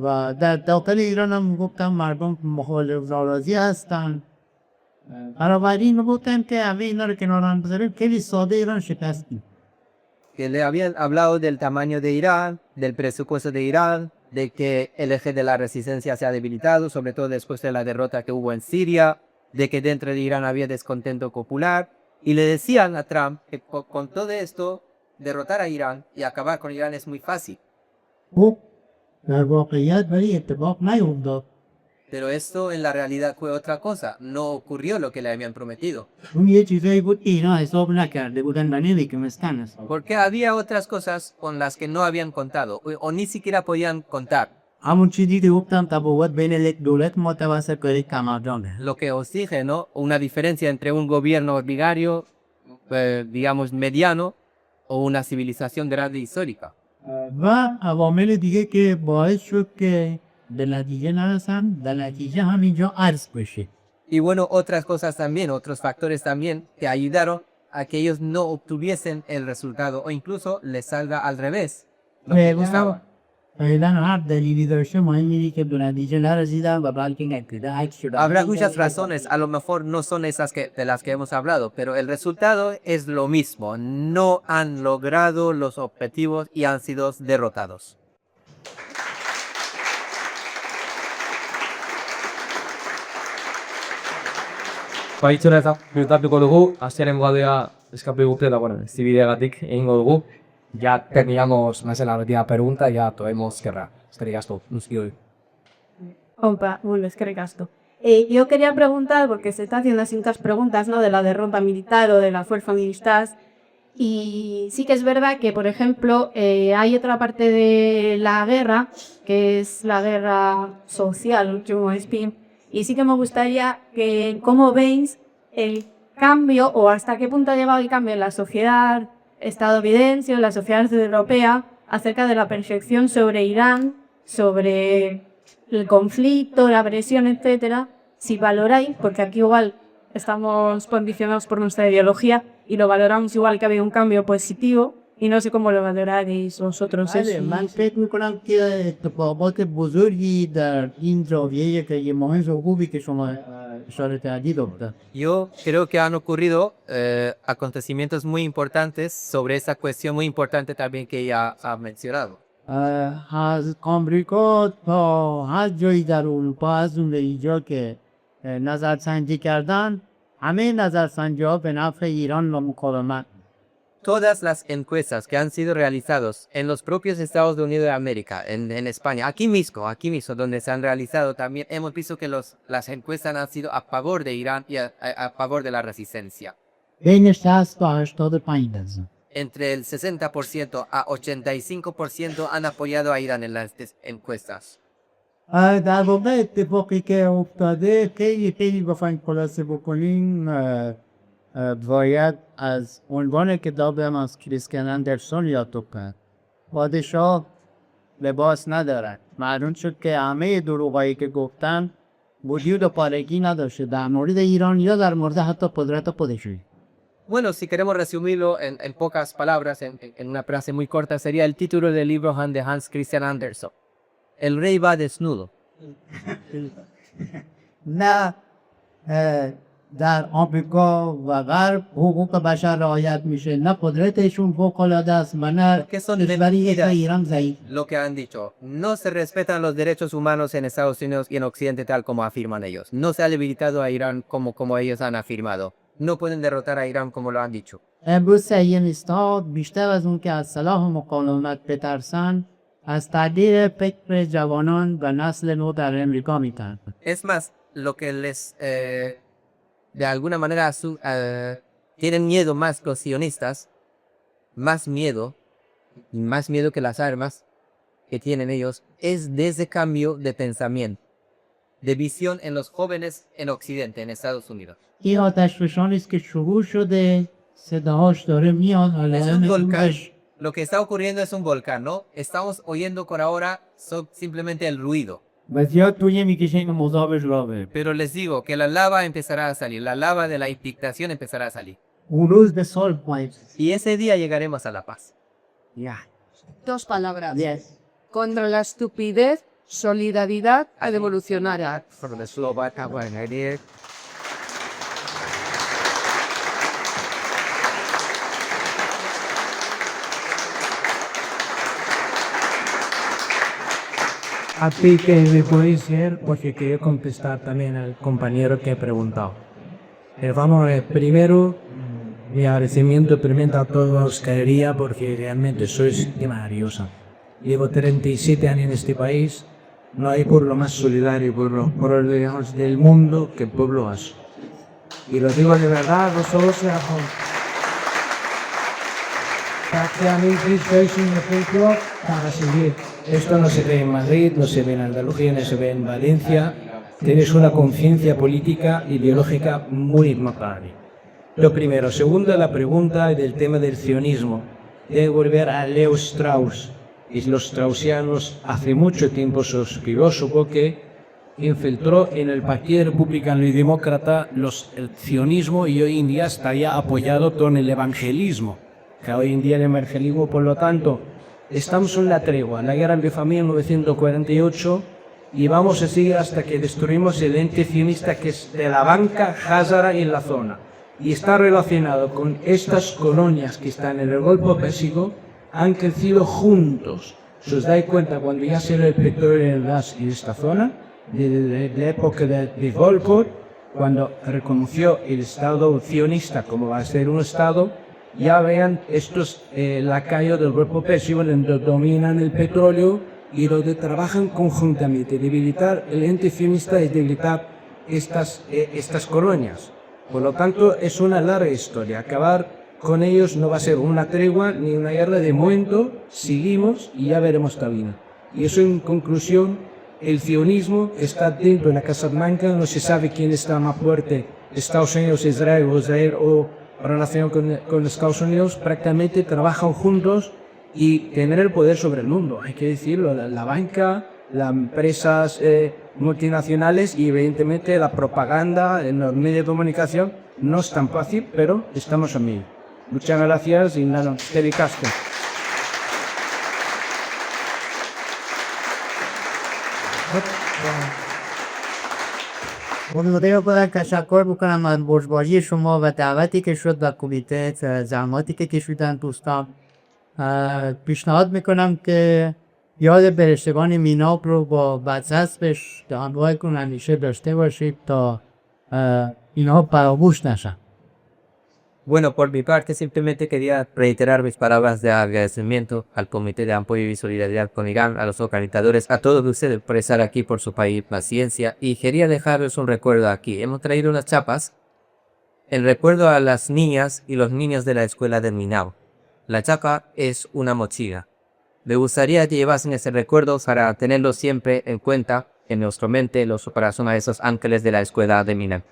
و در داخل ایران هم میگفتم مردم مخالف ناراضی هستن بنابراین میگفتم که همه اینا رو کنار هم بذاریم خیلی ساده ایران شکستیم Que le habían hablado del tamaño de Irán, del presupuesto de Irán, de que el eje de la resistencia se ha debilitado, sobre todo después de la derrota que hubo en Siria, de que dentro de Irán había descontento popular, y le decían a Trump que con todo esto, derrotar a Irán y acabar con Irán es muy fácil. خب در واقعیت ولی اتفاق نیفتاد Pero esto en la realidad fue otra cosa, no ocurrió lo que le habían prometido. اون یه چیزایی بود که اینا حساب نکرده بودن و نمی‌تونستن حساب Porque había otras cosas con las que no habían contado, o ni siquiera podían contar. همون چیزی که گفتم تفاوت بین یک دولت متوسط و یک کمردانه Lo que os dije, ¿no? Una diferencia entre un gobierno ordinario, digamos, mediano, o una civilización grande histórica. و عوامل دیگه که باعث شد که به نتیجه نرسن در نتیجه همینجا عرض بشه Y bueno, otras cosas también, otros factores también que ayudaron a que ellos no obtuviesen el resultado o incluso les salga al revés. Lo que buscaban. فعلا هر دلیلی داشته مهم اینه که به نتیجه نرسیدن و بلکه نتیجه عکس شدن Habrá muchas razones, a lo mejor no son esas de las que hemos hablado, pero el resultado es lo mismo. No han logrado los objetivos y han sido derrotados. Baitzuna eta minutatuko dugu, hasierren guadea eskape gute da, bueno, zibideagatik egingo dugu. Ya terminamos más en la última pregunta, ya podemos cerrar. Eskerrik asko, guztioi. Opa, bueno, es que recasco. Yo quería preguntar, porque se está haciendo así muchas preguntas, ¿no? De la derrota militar o de la fuerza militar. Y sí que es verdad que, por ejemplo, hay otra parte de la guerra, que es la guerra social, como spin. Y sí que me gustaría que, ¿cómo veis el cambio o hasta qué punto ha llegado el cambio en la sociedad estadounidense o en la sociedad europea acerca de la percepción sobre Irán, sobre el conflicto, la presión, etcétera? Si valoráis, porque aquí igual estamos condicionados por nuestra ideología y lo valoramos igual que ha habido un cambio positivo y no sé cómo lo valoraréis vosotros. بله من فکر میکنم که اتفاقات بزرگی در این زاویه که یه مهم و خوبی که شما اشاره کردید افتاد Yo creo que han ocurrido acontecimientos muy importantes sobre esa cuestión muy importante también que ella ha mencionado. از آمریکا تا هر جایی در اروپا از اون اینجا که نظرسنجی کردن همه نظرسنجی ها به نفع ایران و مقاومت Todas las encuestas que han sido realizadas en los propios Estados Unidos de América, en España, aquí mismo, donde se han realizado también, hemos visto que las encuestas han sido a favor de Irán y a favor de la resistencia. بین 60 تا 85%. Entre el 60% a 85% han apoyado a Irán en las encuestas. در واقع اتفاقی که افتاده خیلی بخواین خلاصه بکنیم باید از عنوان کتابم از کریستین اندرسون یاد کرد. پادشاه لباس ندارد. معلوم شد که همه دروغایی که گفتن وجود و پارگی نداشته در مورد ایران یا در مورد حتی قدرت خودشون. Bueno, si queremos resumirlo en pocas palabras, en una frase muy corta, sería el título del libro de Hans Christian Andersen. El rey va desnudo. نه در آمریکا و غرب حقوق بشر رعایت میشه نه قدرتشون فوق‌العاده است و نه کشوری ایران ضعیف Lo que han dicho, no se respetan los derechos humanos en Estados Unidos y en Occidente tal como afirman ellos. No se ha debilitado a Irán como ellos han afirmado. No pueden derrotar a Irán como lo han dicho. امروز صهیونیست‌ها بیشتر از اون که از صلاح و مقاومت بترسن از تغییر فکر جوانان و نسل نو در امریکا میترسن. Es más, lo que les de alguna manera tienen miedo más los sionistas, más miedo que las armas que tienen ellos, es de ese cambio de pensamiento, de visión en los jóvenes en Occidente, en Estados Unidos. این آتش فشانی است که شروع شده صداهاش داره میاد Es un volcán lo que está ocurriendo es un volcán, ¿no? Estamos oyendo por ahora simplemente el ruido. Pero les digo que la lava empezará a salir, la lava de la impactación empezará a salir. the salt pipes. Y ese día llegaremos a la paz. Yeah. Dos palabras. Yes. Contra la estupidez, solidaridad a revolucionar. A ti que me podéis ver, porque quería contestar también al compañero que ha preguntado. Vamos a ver, primero, mi agradecimiento primero a todos caería porque realmente sois maravillosa. Llevo 37 años en este país, no hay pueblo más solidario digamos, del mundo que el pueblo vasco. Y lo digo de verdad, vosotros sois un ejemplo para seguir. Esto no se ve en Madrid, no se ve en Andalucía, no se ve en Valencia. Tienes una conciencia política, ideológica muy importante. Lo primero. Segundo, la pregunta del tema del sionismo. De volver a Leo Strauss. Y los straussianos hace mucho tiempo su filósofo que infiltró en el Partido Republicano y Demócrata el sionismo y hoy en día está ya apoyado con el evangelismo. Que hoy en día el evangelismo, por lo tanto, estamos en la tregua, la guerra de familia en 1948 y vamos a seguir hasta que destruimos el ente sionista que es de la banca házara en la zona. Y está relacionado con estas colonias que están en el Golfo Pérsico, han crecido juntos. Si os dais cuenta, cuando ya se el petróleo y el gas en esta zona, de la época de Volkov, cuando reconoció el Estado sionista como va a ser un Estado, ya vean estos lacayos del Golfo Pérsico donde dominan el petróleo y donde trabajan conjuntamente. Debilitar el ente sionista es debilitar estas colonias. Por lo tanto, es una larga historia. Acabar con ellos no va a ser una tregua ni una guerra. De momento, seguimos y ya veremos camino. Y eso, en conclusión, el sionismo está dentro de la Casa Blanca. No se sabe quién está más fuerte, Estados Unidos, Israel o relación con Estados Unidos. Prácticamente trabajan juntos y tener el poder sobre el mundo. Hay que decirlo, la banca, las empresas multinacionales y evidentemente la propaganda en los medios de comunicación no es tan fácil, pero estamos en ello. Muchas gracias y nada, te dedicaste. Благодаря за шакорбукам من برجباری شما و دعوتی که شد و کمیته زحماتی که کشیدن دوستان. پیشنهاد میکنم که یاد برشتگان میناب رو با بدزسبش همراهتون همیشه داشته باشید تا اینها فراموش نشن. Bueno, por mi parte simplemente quería reiterar mis palabras de agradecimiento al Comité de Apoyo y Solidaridad con Irán, a los organizadores, a todos ustedes por estar aquí por su país, paciencia, y quería dejarles un recuerdo aquí. Hemos traído unas chapas en recuerdo a las niñas y los niños de la escuela de Minao. La chapa es una mochila. Me gustaría que llevasen ese recuerdo para tenerlo siempre en cuenta en nuestra mente, los corazones a esos ángeles de la escuela de Minao.